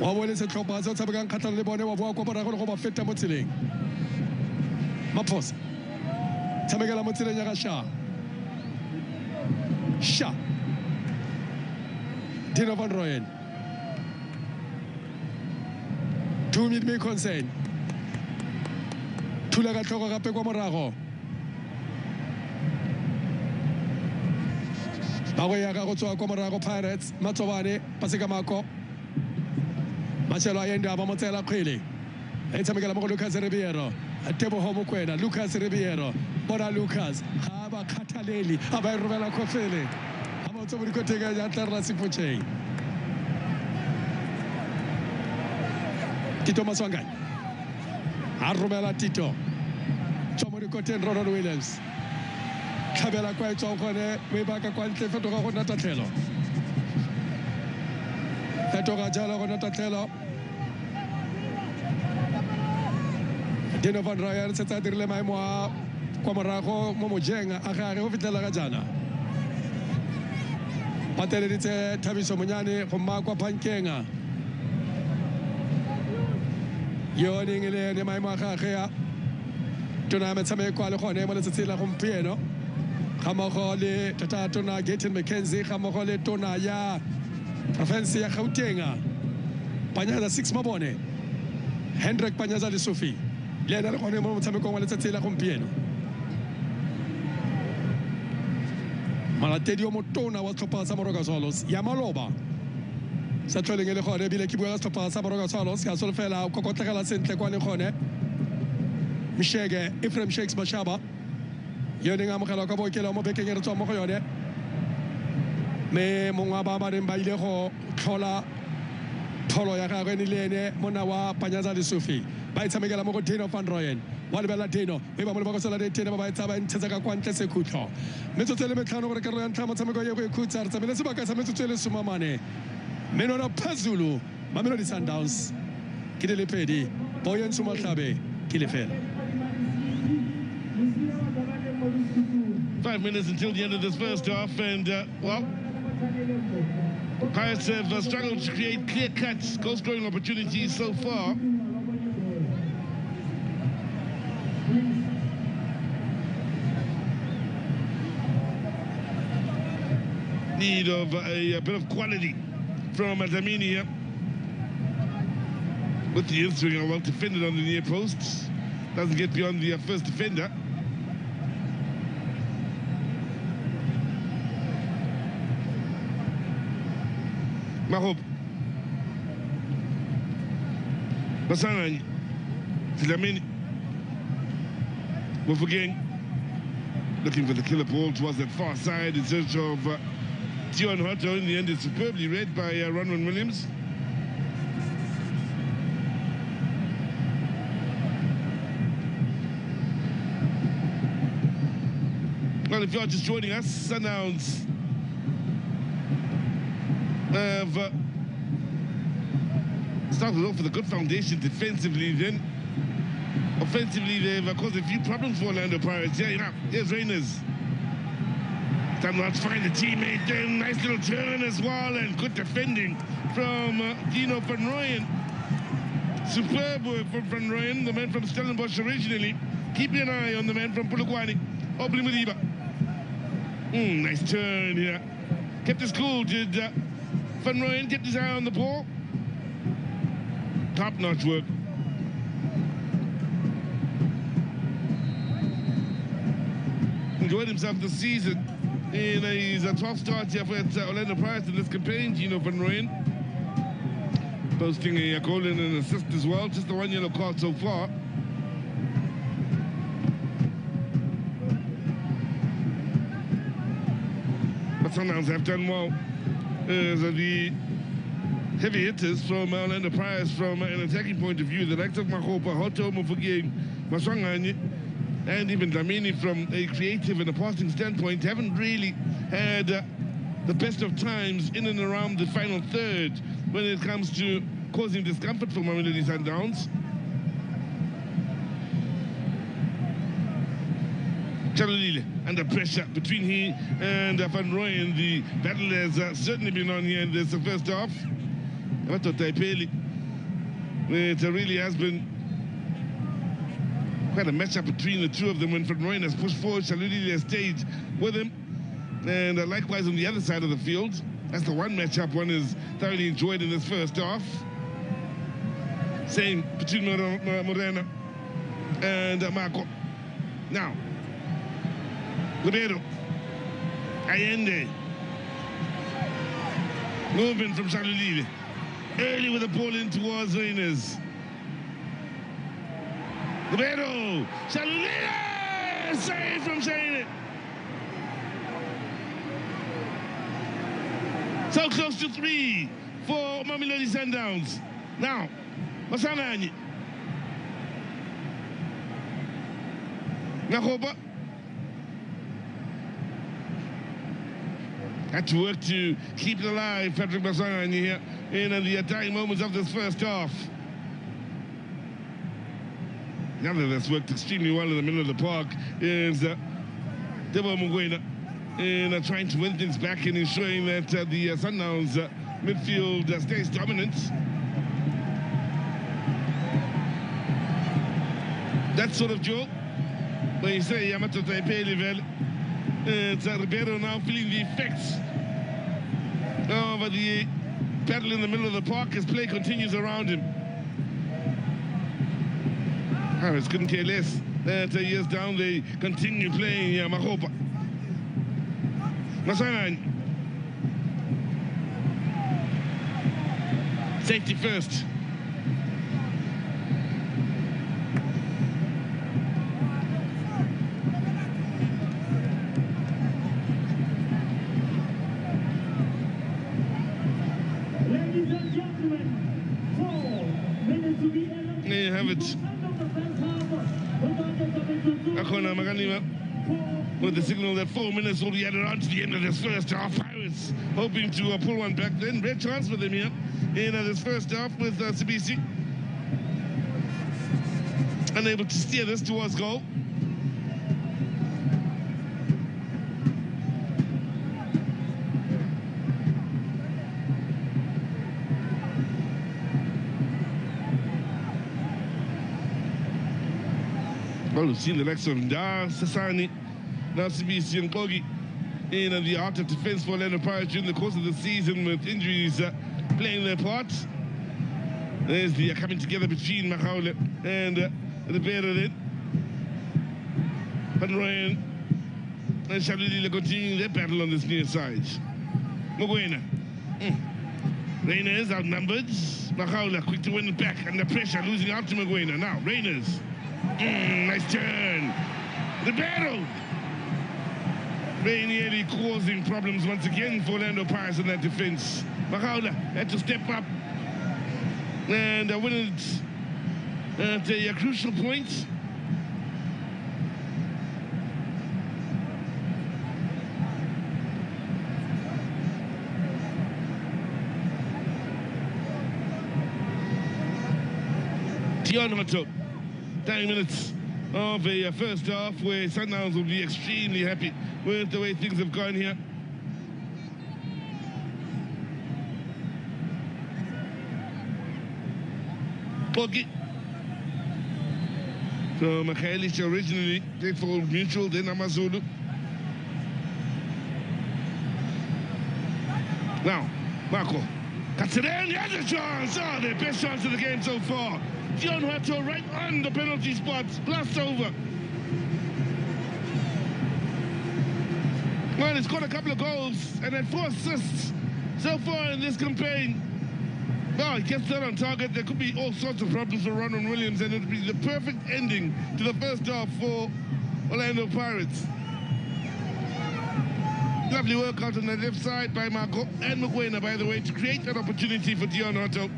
wa bone setlhopha se o tshamekang kgatlhano le bone wa boa kwa morago le go ba feta mo tseleng Maphosa tshamekela mo tseleng ya ga Sha Dino van Rooyen 2 minute may concern thula ka tlhogo gape kwa morago ba go ya ga go tswa kwa morago Pirates Matsobane pase ka mako Marcelo ayenda ba motsela khwele e tshamekela mo go Lucas Ribeiro Teboho Mokwena Lucas Ribeiro bona Lucas ha ba khathaleli a ba robela khofele a ba tso mo dikotega ya tla Siphocheng Tito Maswangai a robela Tito tso mo dikoteng Ronald Williams tlhabela kwa e tswa gone we ba ka kwa ntle fetoga go nna tatlhelo fetoga jalo go nna tatlhelo Dino van Rooyen se tsa dirile maemo a kwa morago mo mojeng a gare go fitlela ka jana pateleditse Thabiso Monyane go mma kwa Phankenga yo ningile ne maemo a gage ya tona metshameko a le gone mo letsatsing la gompieno ga mmogo le tata tona Gaten McKenzie ga mmogo le tona ya province ya Gauteng Panyaza 6 Mabone Hendrik Panyaza le Sophie le ena le gone mo motshamekong wa letsatsi la gompieno malatedi o motona wa setlhopha sa Moroka Swallows ya maloba sa tlholeng e le gone ebile ke bua ka setlhopha sa Moroka Swallows ka solofela o kokotlegela sentle kwa le gone Mshege Ephraim Shakes Mashaba yo ne nga mogela ka bookelo mo bekeng e re tswa mo go yone me mongwe ba ba reng ba ile go tlhola tholo ya gagwe ni le ene mona wa Panyaza le Sophie ba itshamekela mo go Dino van Rooyen wa lebela Dino e ba mo le ba go sola Dino ba itsa ba ntshetsa ka kwa ntle sekhutlo metsotso le metlhano gore karolo ya ntlha motshameko ye go ikhutsa re tsamile sebaka sa metsotso le sumamane menono phezulu Mamelodi Sundowns ke le pedi Boyan Sumahlabe ke le fela 5 minutes until the end of this first half, and well, Pirates have struggled to create clear-cut goal-scoring opportunities so far. Need of a bit of quality from Dlamini here. With the in-swinger well defended on the near post. Doesn't get beyond the first defender. Mahob Basangani Dlamini Wolf again looking for the killer ball towards that far side in search of Tion Hutto. In the end, it's superbly read by Ronwen Williams. Well, if you're just joining us, Sundowns have started off with a good foundation defensively. Then offensively, they've caused a few problems for Orlando Pirates. Yeah, here's Reyners. Time to find a teammate. Then nice little turn as well, and good defending from Dino van Rooyen. Superb work from Van Rooyen, the man from Stellenbosch originally. Keeping an eye on the man from Polokwane, Obli Madiba. Nice turn here. Kept his cool. Did Van Rooyen get his eye on the ball? Top-notch work. Enjoyed himself this season in his 12th start here for Orlando Pirates in this campaign. Dino van Rooyen posting a goal and an assist as well. Just the one yellow card so far. But Sundowns have done well. The heavy hitters from Orlando Pirates from an attacking point of view, the likes of Mahopa, Hotto, Mofugeng, Maswanganye, and even Dlamini from a creative and a passing standpoint haven't really had the best of times in and around the final third when it comes to causing discomfort for Mamelodi Sundowns. Chalulile under pressure between he and Van Rooyen. The battle has certainly been on here in this first half. It really has been quite a matchup between the two of them when Van Rooyen has pushed forward. Chalulile has stayed with him. And likewise on the other side of the field. That's the one matchup one has thoroughly enjoyed in this first half. Same between Morena and Marco. Now, Ribeiro, Allende, movement from Chalulile. early with the ball in towards Rainers. Ribeiro, Shalulile, save from Shane. So close to 3 for Mamelodi Sundowns. Now, Masanani. Nakoba. Had to work to keep it alive, Patrick Masanani here in the dying moments of this first half. The other that's worked extremely well in the middle of the park is Debo Mugwena in trying to win things back and ensuring that the Sundowns midfield stays dominant. That sort of joke, where you say Yamato Taipei level, it's Ribeiro now feeling the effects of the battle in the middle of the park as play continues around him. Harris couldn't care less that years down they continue playing Mahopa. Masanan. Safety first. Ladies and gentlemen, 4 minutes to be ended. There you have it. Akona Maganiwa with the signal that 4 minutes will be added on to the end of this first half. Pirates hoping to pull one back then. Red chance for them here in this first half with CBC. Unable to steer this towards goal. Well, we've seen the likes of Ndar, Sasani, now CBC and Kogi in the art of defense for Orlando Pirates during the course of the season with injuries playing their part. There's the coming together between Makaule and Ribeiro then. Van Rooyen and Shalulile continuing their battle on this near side. Mugwena. Rainers outnumbered. Makaule quick to win it back under pressure, losing out to Mugwena. Now, Rainers. Nice turn. Ribeiro. Very nearly causing problems once again for Orlando Pirates in that defense. Makaula had to step up and win it at a crucial point. Dion Hotto. 10 minutes of a first half where Sundowns will be extremely happy with the way things have gone here. Pogi. So Michaelis originally played for Mutual, then Amazulu. Now, Marco. Katsuren, he has a chance. Oh, their best chance of the game so far. Dion Hotto right on the penalty spot, blast over. Well, he's got a couple of goals and had 4 assists so far in this campaign. Well, he gets that on target. There could be all sorts of problems for Ronald Williams, and it would be the perfect ending to the first half for Orlando Pirates. Lovely work out on the left side by Marco and Mugwena, by the way, to create an opportunity for Dion Hotto.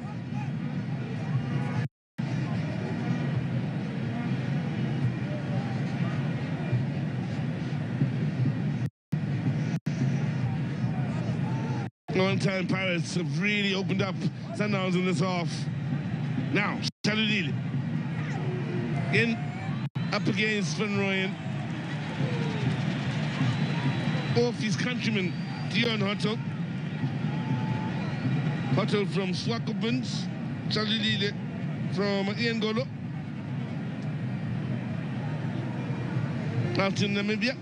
One-time Pirates have really opened up Sundowns in this half. Now, Shalulile. Again, up against Van Rooyen. Off his countryman, Dion Hotto. Hotto from Swakopmund. Shalulile from Iangolo. Out in Namibia.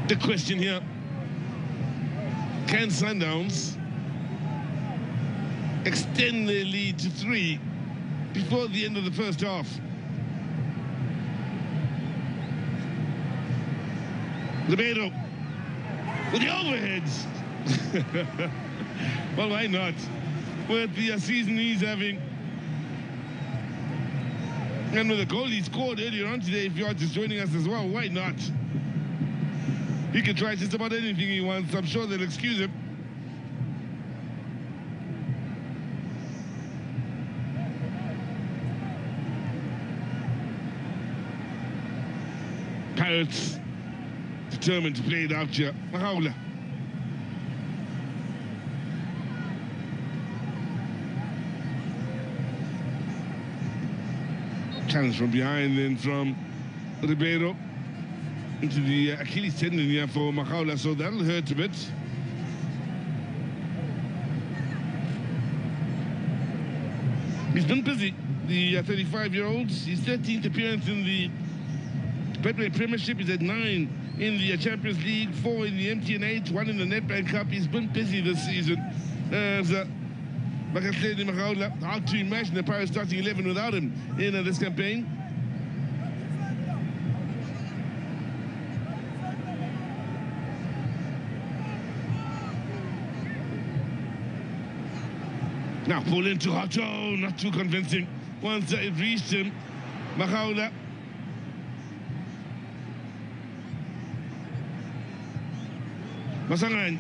The question here, can Sundowns extend their lead to 3 before the end of the first half. Ribeiro with the overheads. Well, why not? With the season he's having. And with the goal he scored earlier on today, if you're just joining us as well, why not? He can try just about anything he wants. I'm sure they'll excuse him. Pirates determined to play it out here. Mahaula. Challenge from behind, then from Ribeiro into the Achilles tendon here for Mahaula, so that'll hurt a bit. He's been busy, the 35-year-old. His 13th appearance in the Betway Premiership. He's at 9 in the Champions League, 4 in the MTN8, 1 in the Nedbank Cup. He's been busy this season. As Makahleni Mahaula, hard to imagine the Pirates starting 11 without him in this campaign. Now pull into Hato, not too convincing. Once it reached him, Mahaula. Masangan.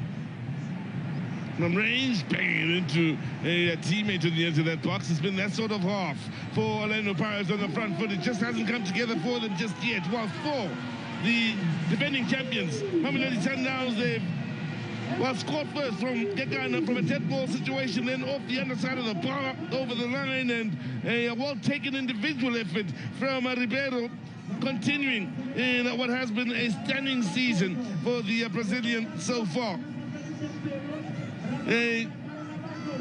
From range, banging into a teammate to the edge of that box. It's been that sort of half for Orlando Pirates on the front foot. It just hasn't come together for them just yet. While for the defending champions, Mamelodi Sundowns, they've scored first from Gekana from a dead ball situation, then off the underside of the bar, over the line, and a well-taken individual effort from Ribeiro, continuing in what has been a stunning season for the Brazilian so far. They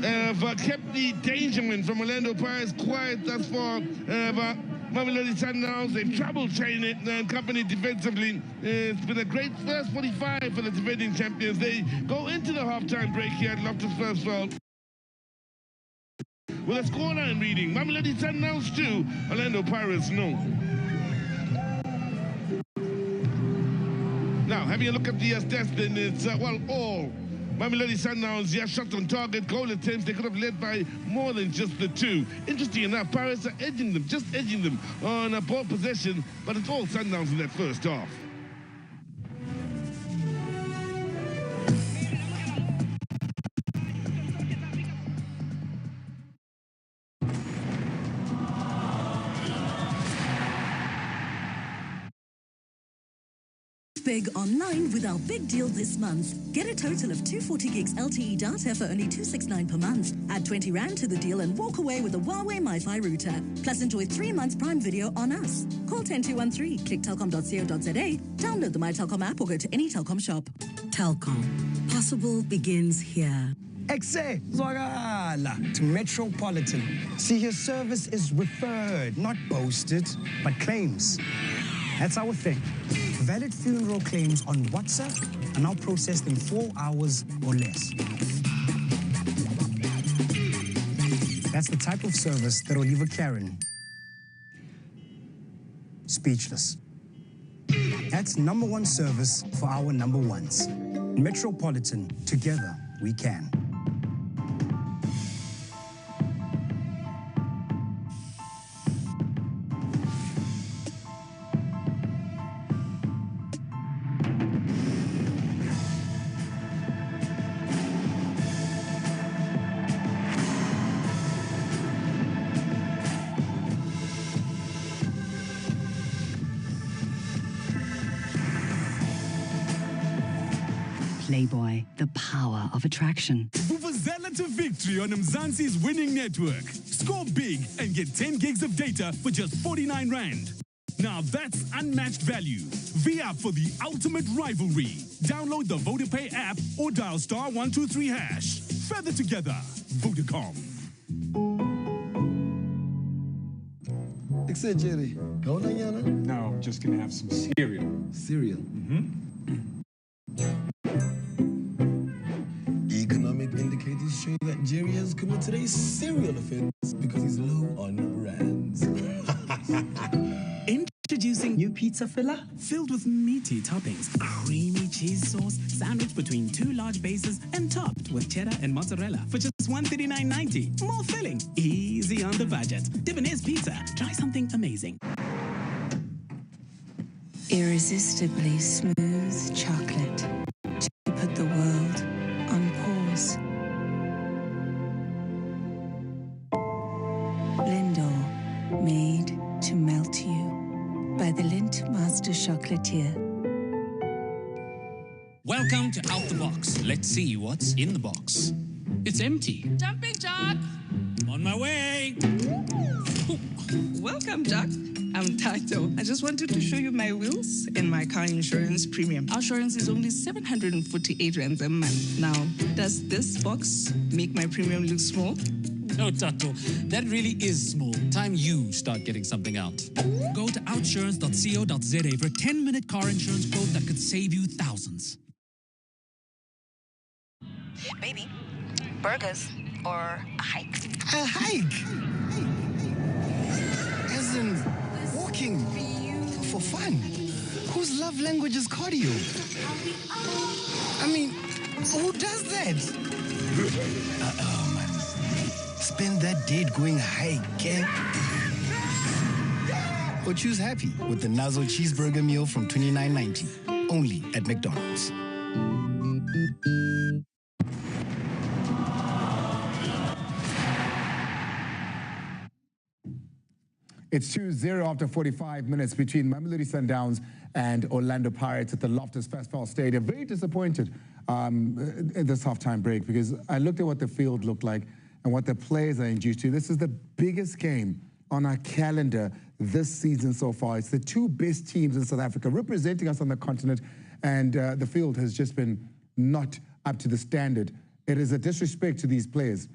have kept the Dangerman from Orlando Pirates quiet thus far. Mamelodi Sundowns, they've trouble training and company defensively. It's been a great first 45 for the defending champions. They go into the halftime break here at Loftus Versfeld with a scoreline reading. Mamelodi Sundowns 2, Orlando Pirates no. Now, having a look at the stats, then it's, all Mamelodi Sundowns, shot on target, goal attempts. They could have led by more than just the 2. Interesting enough, Pirates are edging them, just edging them on a ball possession, but it's all Sundowns in that first half. Big online with our big deal this month. Get a total of 240 gigs LTE data for only $269 per month. Add 20 Rand to the deal and walk away with a Huawei MiFi router. Plus enjoy 3 months Prime Video on us. Call 10213, click telcom.co.za, download the MyTelcom app or go to any Telcom shop. Telcom. Possible begins here. Exe Zwagala to Metropolitan. See, your service is referred, not boasted, but claims. That's our thing. Valid funeral claims on WhatsApp, and I'll process them 4 hours or less. That's the type of service that'll leave a Karen speechless. That's #1 service for our #1s. Metropolitan, together we can. Playboy, the power of attraction. Vuvuzela to victory on Mzansi's winning network. Score big and get 10 gigs of data for just 49 Rand. Now that's unmatched value. V-App for the ultimate rivalry. Download the VodaPay app or dial *123#. Further together, Vodacom. Except Jerry, go on, No, just gonna have some cereal. Cereal. Economic indicators show you that Jerry has committed a serial offense because he's low on rands. Introducing new pizza filler filled with meaty toppings, creamy cheese sauce, sandwiched between two large bases and topped with cheddar and mozzarella for just $139.90. More filling, easy on the budget. Debonair's Pizza. Try something amazing. Irresistibly smooth chocolate to put the world on pause. Lindor, made to melt you by the Lindt Master Chocolatier. Welcome to Out the Box. Let's see what's in the box. It's empty. Jumping Jack! On my way. Welcome, Jack. I'm Tato. I just wanted to show you my wheels and my car insurance premium. Our insurance is only 748 rands a month. Now, does this box make my premium look small? No, Tato, that really is small. Time you start getting something out. Go to outsurance.co.za for a 10-minute car insurance quote that could save you thousands. Baby, burgers or a hike? A hike? As in walking for fun. Whose love language is cardio? I mean, who does that? Man. Spend that date going hiking. Or choose happy with the Nazo cheeseburger meal from $29.90. Only at McDonald's. It's 2-0 after 45 minutes between Mamelodi Sundowns and Orlando Pirates at the Loftus Versfeld Stadium. Very disappointed in this halftime break because I looked at what the field looked like and what the players are induced to. This is the biggest game on our calendar this season so far. It's the two best teams in South Africa representing us on the continent, and the field has just been not up to the standard. It is a disrespect to these players.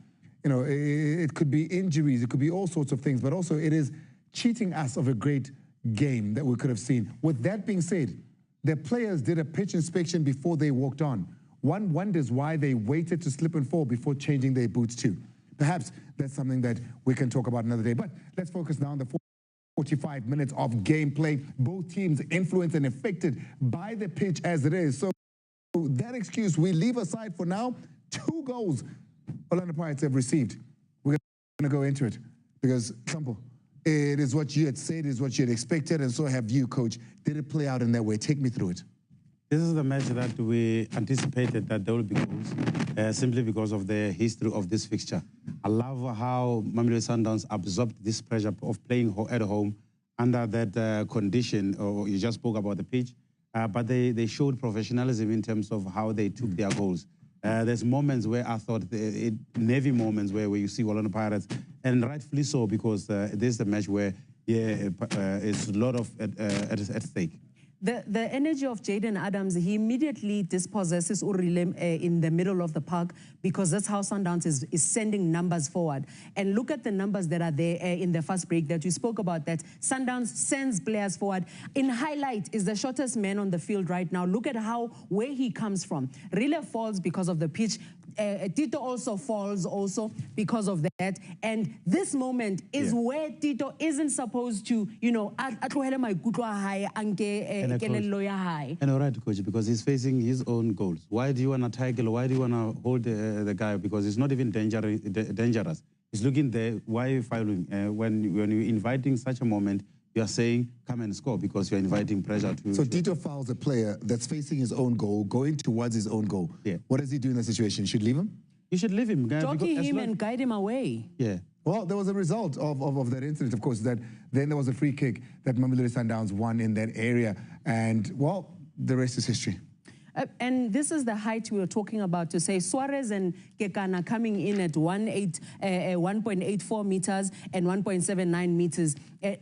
You know, it could be injuries, it could be all sorts of things, but also it is cheating us of a great game that we could have seen. With that being said, the players did a pitch inspection before they walked on. One wonders why they waited to slip and fall before changing their boots too. Perhaps that's something that we can talk about another day. But let's focus now on the 45 minutes of gameplay. Both teams influenced and affected by the pitch as it is. So that excuse we leave aside for now. 2 goals Orlando Pirates have received. We're going to go into it because, Sampo, it is what you had said, it is what you had expected, and so have you, Coach. Did it play out in that way? Take me through it. This is the match that we anticipated that there will be goals, simply because of the history of this fixture. I love how Mamelodi Sundowns absorbed this pressure of playing at home under that condition. Or you just spoke about the pitch, but they showed professionalism in terms of how they took their goals. There's moments where I thought, Navy moments where you see Orlando Pirates, and rightfully so, because this is a match where it's a lot of at stake. The energy of Jaden Adams, he immediately dispossesses Urilem in the middle of the park because that's how Sundowns is sending numbers forward. And look at the numbers that are there in the first break that you spoke about, that Sundowns sends players forward. In highlight is the shortest man on the field right now. Look at where he comes from. Rile falls because of the pitch. Tito also falls because of that. And this moment is where Tito isn't supposed to, you know, And all right, Coach, because he's facing his own goals. Why do you want to tackle? Why do you want to hold the guy? Because it's not even dangerous. He's looking there. Why are you fouling? When you're inviting such a moment, you are saying, come and score, because you're inviting pressure to... So Tito fouls a player that's facing his own goal, going towards his own goal. Yeah. What does he do in that situation? You should leave him? You should leave him. Jockey him and guide him away. Yeah. Well, there was a result of that incident, of course, that then there was a free kick that Mamelodi Sundowns won in that area. And, well, the rest is history. And this is the height we were talking about, to say Suarez and Kekana coming in at 1.84 meters and 1.79 meters.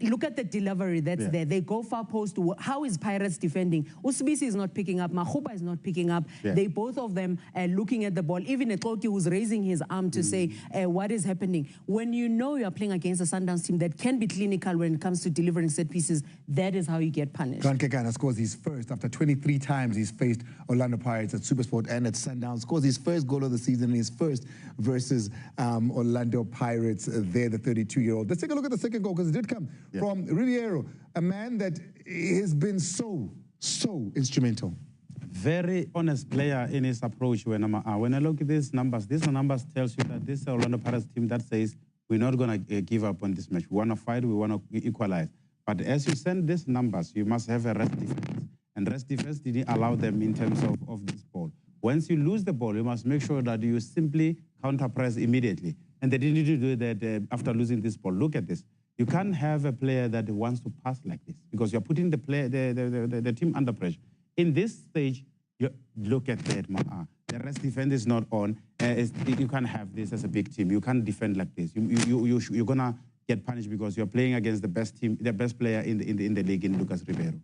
Look at the delivery that's there. They go far post. How is Pirates defending? Usbisi is not picking up. Mahuba is not picking up. They both of them are looking at the ball. Even Etoki was raising his arm to say, what is happening? When you know you are playing against a Sundowns team that can be clinical when it comes to delivering set pieces, that is how you get punished. Grant Kekana scores his first after 23 times he's faced Orlando Pirates at SuperSport and at Sundowns. Scores his first goal of the season and his first versus Orlando Pirates. There, the 32-year-old. Let's take a look at the second goal because it did come from Ribeiro, a man that has been so instrumental. Very honest player in his approach. When I look at these numbers tells you that this Orlando Pirates team that says we're not going to give up on this match. We want to fight, we want to equalize. But as you send these numbers, you must have a rest defense. And rest defense didn't allow them in terms of this ball. Once you lose the ball, you must make sure that you simply counter-press immediately. And they didn't do that after losing this ball. Look at this. You can't have a player that wants to pass like this because you're putting the team under pressure. In this stage, look at that. The rest defense is not on. You can't have this as a big team. You can't defend like this. You're going to get punished because you're playing against the best team, the best player in the league in Lucas Ribeiro.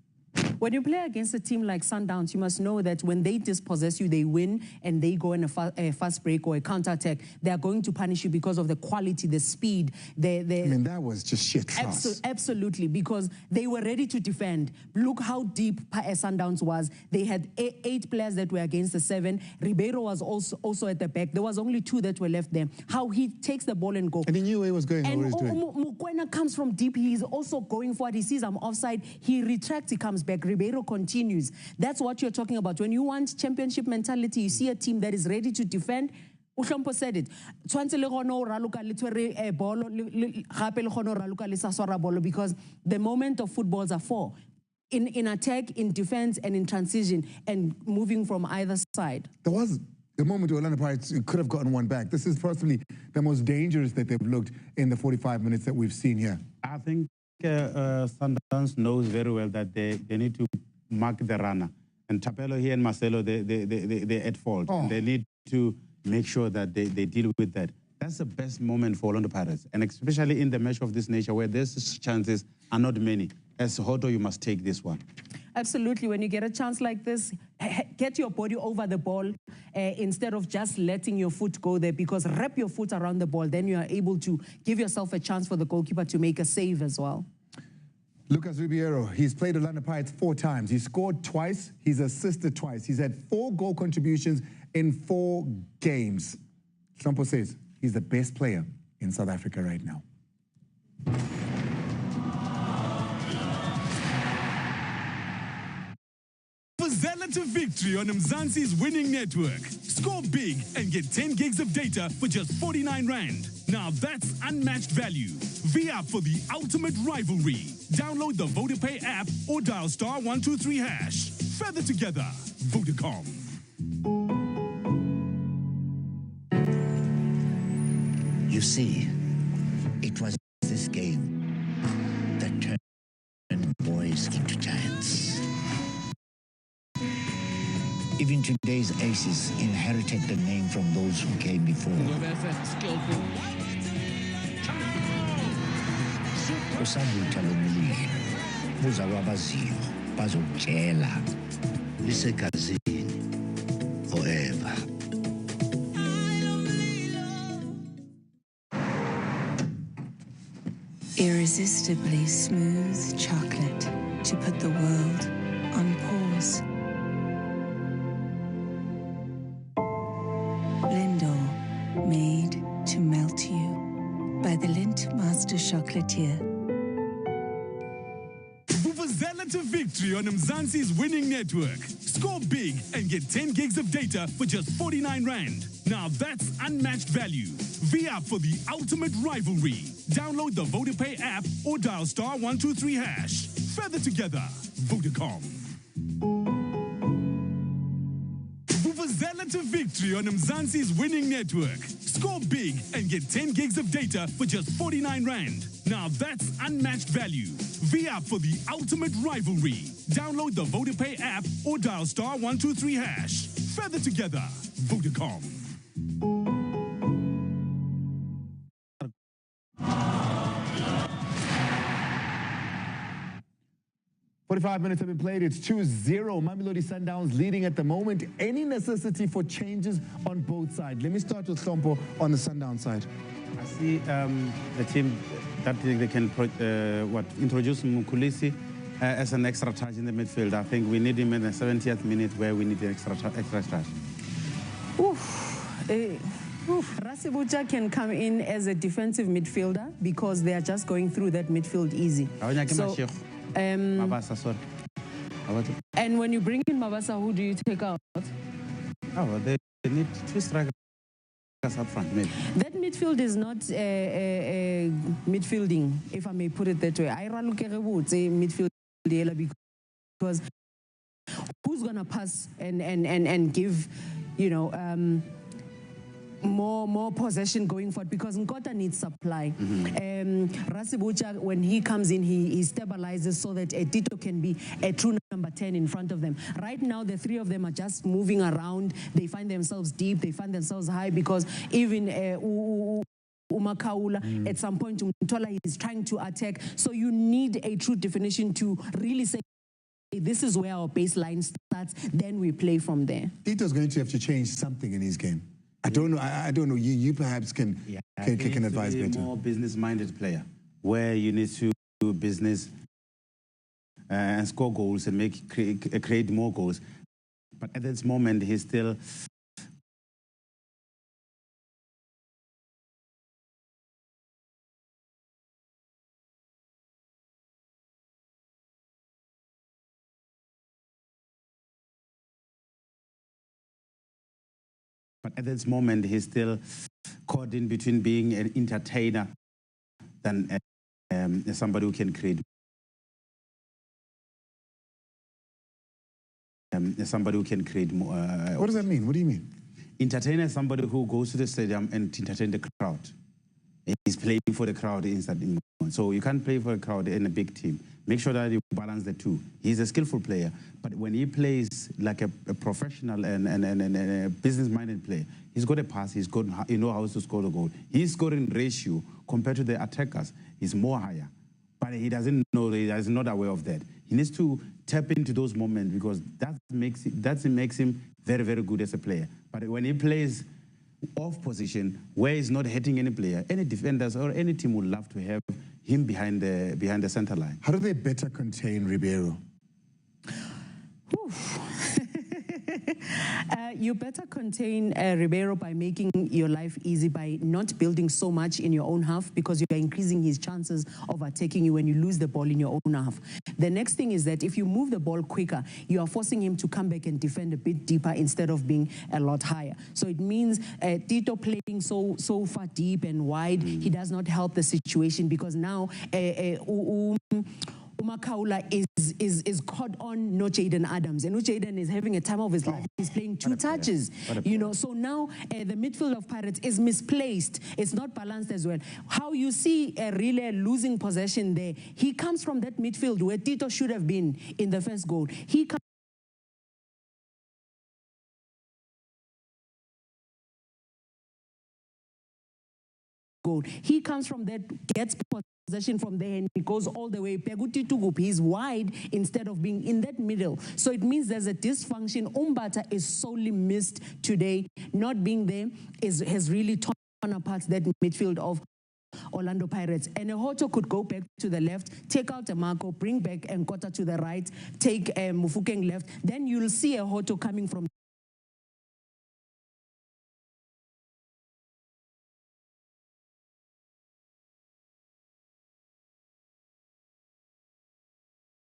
When you play against a team like Sundowns, you must know that when they dispossess you, they win and they go in a fast break or a counter-attack, they are going to punish you because of the quality, the speed. I mean, that was just shit fast. Absolutely, because they were ready to defend. Look how deep Sundowns was. They had 8 players that were against the 7. Ribeiro was also at the back. There was only 2 that were left there. How he takes the ball and goes. And he knew where he was going. And what he was doing. Mukwena comes from deep. He's also going forward. He sees I'm offside. He retracts. He comes back. Ribeiro continues. That's what you're talking about. When you want championship mentality, you see a team that is ready to defend. Uhlompo said it. Because the moment of footballs are 4. In attack, in defense, and in transition, and moving from either side. There was the moment Orlando Pirates could have gotten one back. This is possibly the most dangerous that they've looked in the 45 minutes that we've seen here. I think Sundowns knows very well that they need to mark the runner. And Tapelo here and Marcelo, they're at fault. And they need to make sure that they deal with that. That's the best moment for Orlando Pirates. And especially in the match of this nature where these chances are not many. As Hoto, you must take this one. Absolutely. When you get a chance like this, get your body over the ball instead of just letting your foot go there, because wrap your foot around the ball. Then you are able to give yourself a chance for the goalkeeper to make a save as well. Lucas Ribeiro, he's played Orlando Pirates 4 times. He scored twice. He's assisted twice. He's had 4 goal contributions in 4 games. Sampo says he's the best player in South Africa right now. Zella to victory on Mzansi's winning network. Score big and get 10 gigs of data for just 49 Rand. Now that's unmatched value. V-Up for the ultimate rivalry. Download the VodaPay app or dial *123#. Further together, Vodacom. You see, it was this game that turned boys into giants. Even today's aces inherited the name from those who came before. Usabuta lomlilo, buzawabaziyo, bazokutshela, lisegazini forever. Irresistibly smooth chocolate to put the world on pause. Lindor, made to melt you by the Lindt Master Chocolatier. Vuvuzela to victory on Mzansi's winning network. Score big and get 10 gigs of data for just 49 Rand. Now that's unmatched value. V-Up for the ultimate rivalry. Download the VodaPay app or dial *123#. Further together, Vodacom. Vuvuzela to victory on Mzansi's winning network. Score big and get 10 gigs of data for just 49 Rand. Now that's unmatched value. V-Up for the ultimate rivalry. Download the VodaPay app or dial *123#. Further together, Vodacom. 45 minutes have been played. It's 2-0. Mamelodi Sundowns leading at the moment. Any necessity for changes on both sides? Let me start with Sompo on the Sundown side. I see the team that they can introduce Mukulisi as an extra touch in the midfield. I think we need him in the 70th minute where we need the extra touch. Rasibucha can come in as a defensive midfielder because they are just going through that midfield easy. So, Mabasa, sorry. And when you bring in Mabasa, who do you take out? Oh, they need two strikers up front, maybe. That midfield is not midfielding, if I may put it that way. I would say midfield because who's going to pass and give, you know, more possession going forward, because Nkota needs supply. Rasibucha, when he comes in, he stabilizes so that Tito can be a true number 10 in front of them. Right now, the three of them are just moving around. They find themselves deep. They find themselves high because even Umakaula, at some point, Umtola is trying to attack. So you need a true definition to really say, this is where our baseline starts, then we play from there. Tito's going to have to change something in his game. I don't know. I don't know. You perhaps can advise to be better. A more business-minded player, where you need to do business and score goals and create more goals. But at this moment, he's still. But at this moment, he's still caught in between being an entertainer than somebody who can create. Somebody who can create more. What does that mean? What do you mean? Entertainer is somebody who goes to the stadium and entertain the crowd. He's playing for the crowd inside. So you can't play for a crowd in a big team. Make sure that you balance the two. He's a skillful player, but when he plays like a professional and a business-minded player, he's got a pass, he knows how to score the goal. His scoring ratio compared to the attackers is more higher, but he doesn't know, he's not aware of that. He needs to tap into those moments because that makes him very, very good as a player. But when he plays off position, where he's not hitting any player, any defenders or any team would love to have him behind the center line. How do they better contain Ribeiro? You better contain Ribeiro by making your life easy, by not building so much in your own half, because you are increasing his chances of attacking you when you lose the ball in your own half. The next thing is that if you move the ball quicker, you are forcing him to come back and defend a bit deeper instead of being a lot higher. So it means Tito playing so far deep and wide, he does not help the situation, because now Umakaula is caught on no Jaden Adams, and Jaden is having a time of his life. He's playing two touches, you know. So now the midfield of Pirates is misplaced. It's not balanced as well. How you see Rile losing possession there? He comes from that midfield where Tito should have been in the first goal. He comes from that, gets possession from there, and he goes all the way. Peguti Tugup, he's wide instead of being in that middle. So it means there's a dysfunction. Umbata is solely missed today. Not being there has really torn apart that midfield of Orlando Pirates. And Hoto could go back to the left, take out Marco, bring back Nkota to the right, take Mufukeng left. Then you'll see a Hoto coming from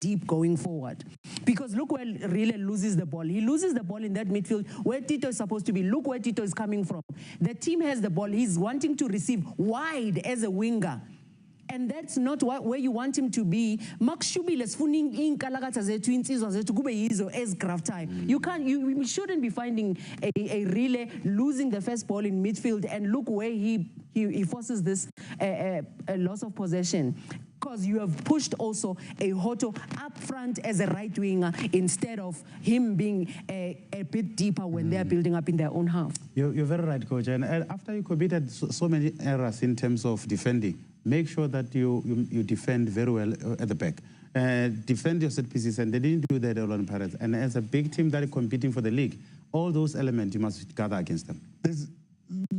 deep going forward. Because look where Rile loses the ball. He loses the ball in that midfield where Tito is supposed to be. Look where Tito is coming from. The team has the ball. He's wanting to receive wide as a winger. And that's not where you want him to be. You shouldn't be finding a Rile losing the first ball in midfield, and look where he forces this loss of possession. Because you have pushed also a Hoto up front as a right winger instead of him being a bit deeper when they're building up in their own half. You're very right, Coach. And after you committed so many errors in terms of defending, make sure that you defend very well at the back. defend your set pieces, and they didn't do that at Orlando Pirates. And as a big team that is competing for the league, all those elements, you must gather against them.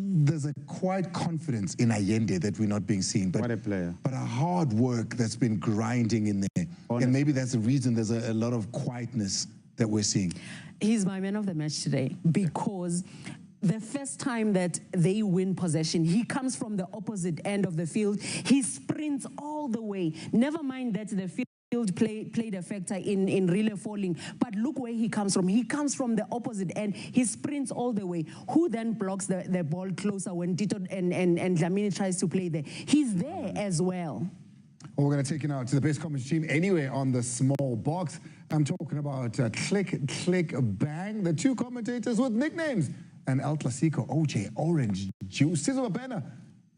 There's a quiet confidence in Allende that we're not being seen. But, what a player. But a hard work that's been grinding in there. Honestly. And maybe that's the reason there's a lot of quietness that we're seeing. He's my man of the match today because the first time that they win possession, he comes from the opposite end of the field. He sprints all the way. Never mind that the field played a factor in relay falling, but look where he comes from. He comes from the opposite end. He sprints all the way. Who then blocks the ball closer when Tito and Dlamini tries to play there? He's there as well. Well, we're going to take you now to the best commentary team anyway on the small box. I'm talking about Click, Click, Bang, the two commentators with nicknames, and El Clasico, OJ, Orange, Juice, Sizzle Banner,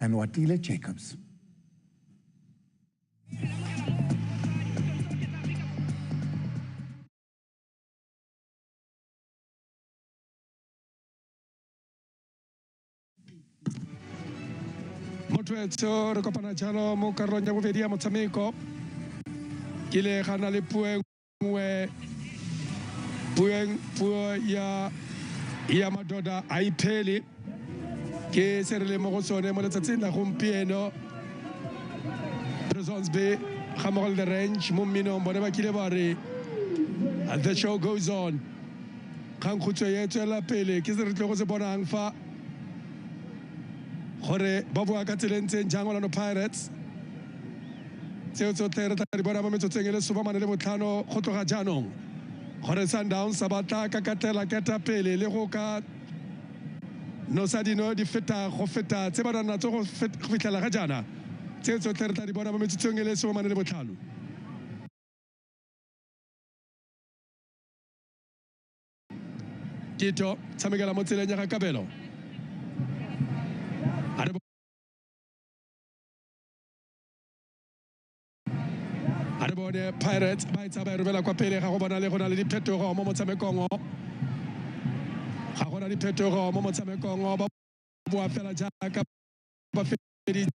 and Watile Jacobs. Motwetso re kopana jalo mo karolong ya bobedi ya motshameko ke le gana le puo ya madoda a iphele ke se re le mo go tsone mo letsatsing la gompieno Presence Bay ga mo le range mo mminong bone ba kile ba re the show goes on kgang khutso ye tswela pele ke se re tle go se bonang fa gore ba bua ka tselentseng jang Orlando Pirates tseo tsotlhe re tla di bona mo metsotseng e le 15 go tloga jaanong gore Sundowns sa batla ka katela ketapele le go ka no sa dino di feta go feta tse ba rana tso go fitlela ga jana tseo tsotlhe re tla di bona mo metsotseng e le 15 Tito tshamekela mo tseleng ya ga Kabelo a re bone Pirates ba itsa ba robela kwa pele ga go bona le gona le diphetogo mo motshamekong ga gona diphetogo mo motshamekong ba bua fela jaaka ba feditse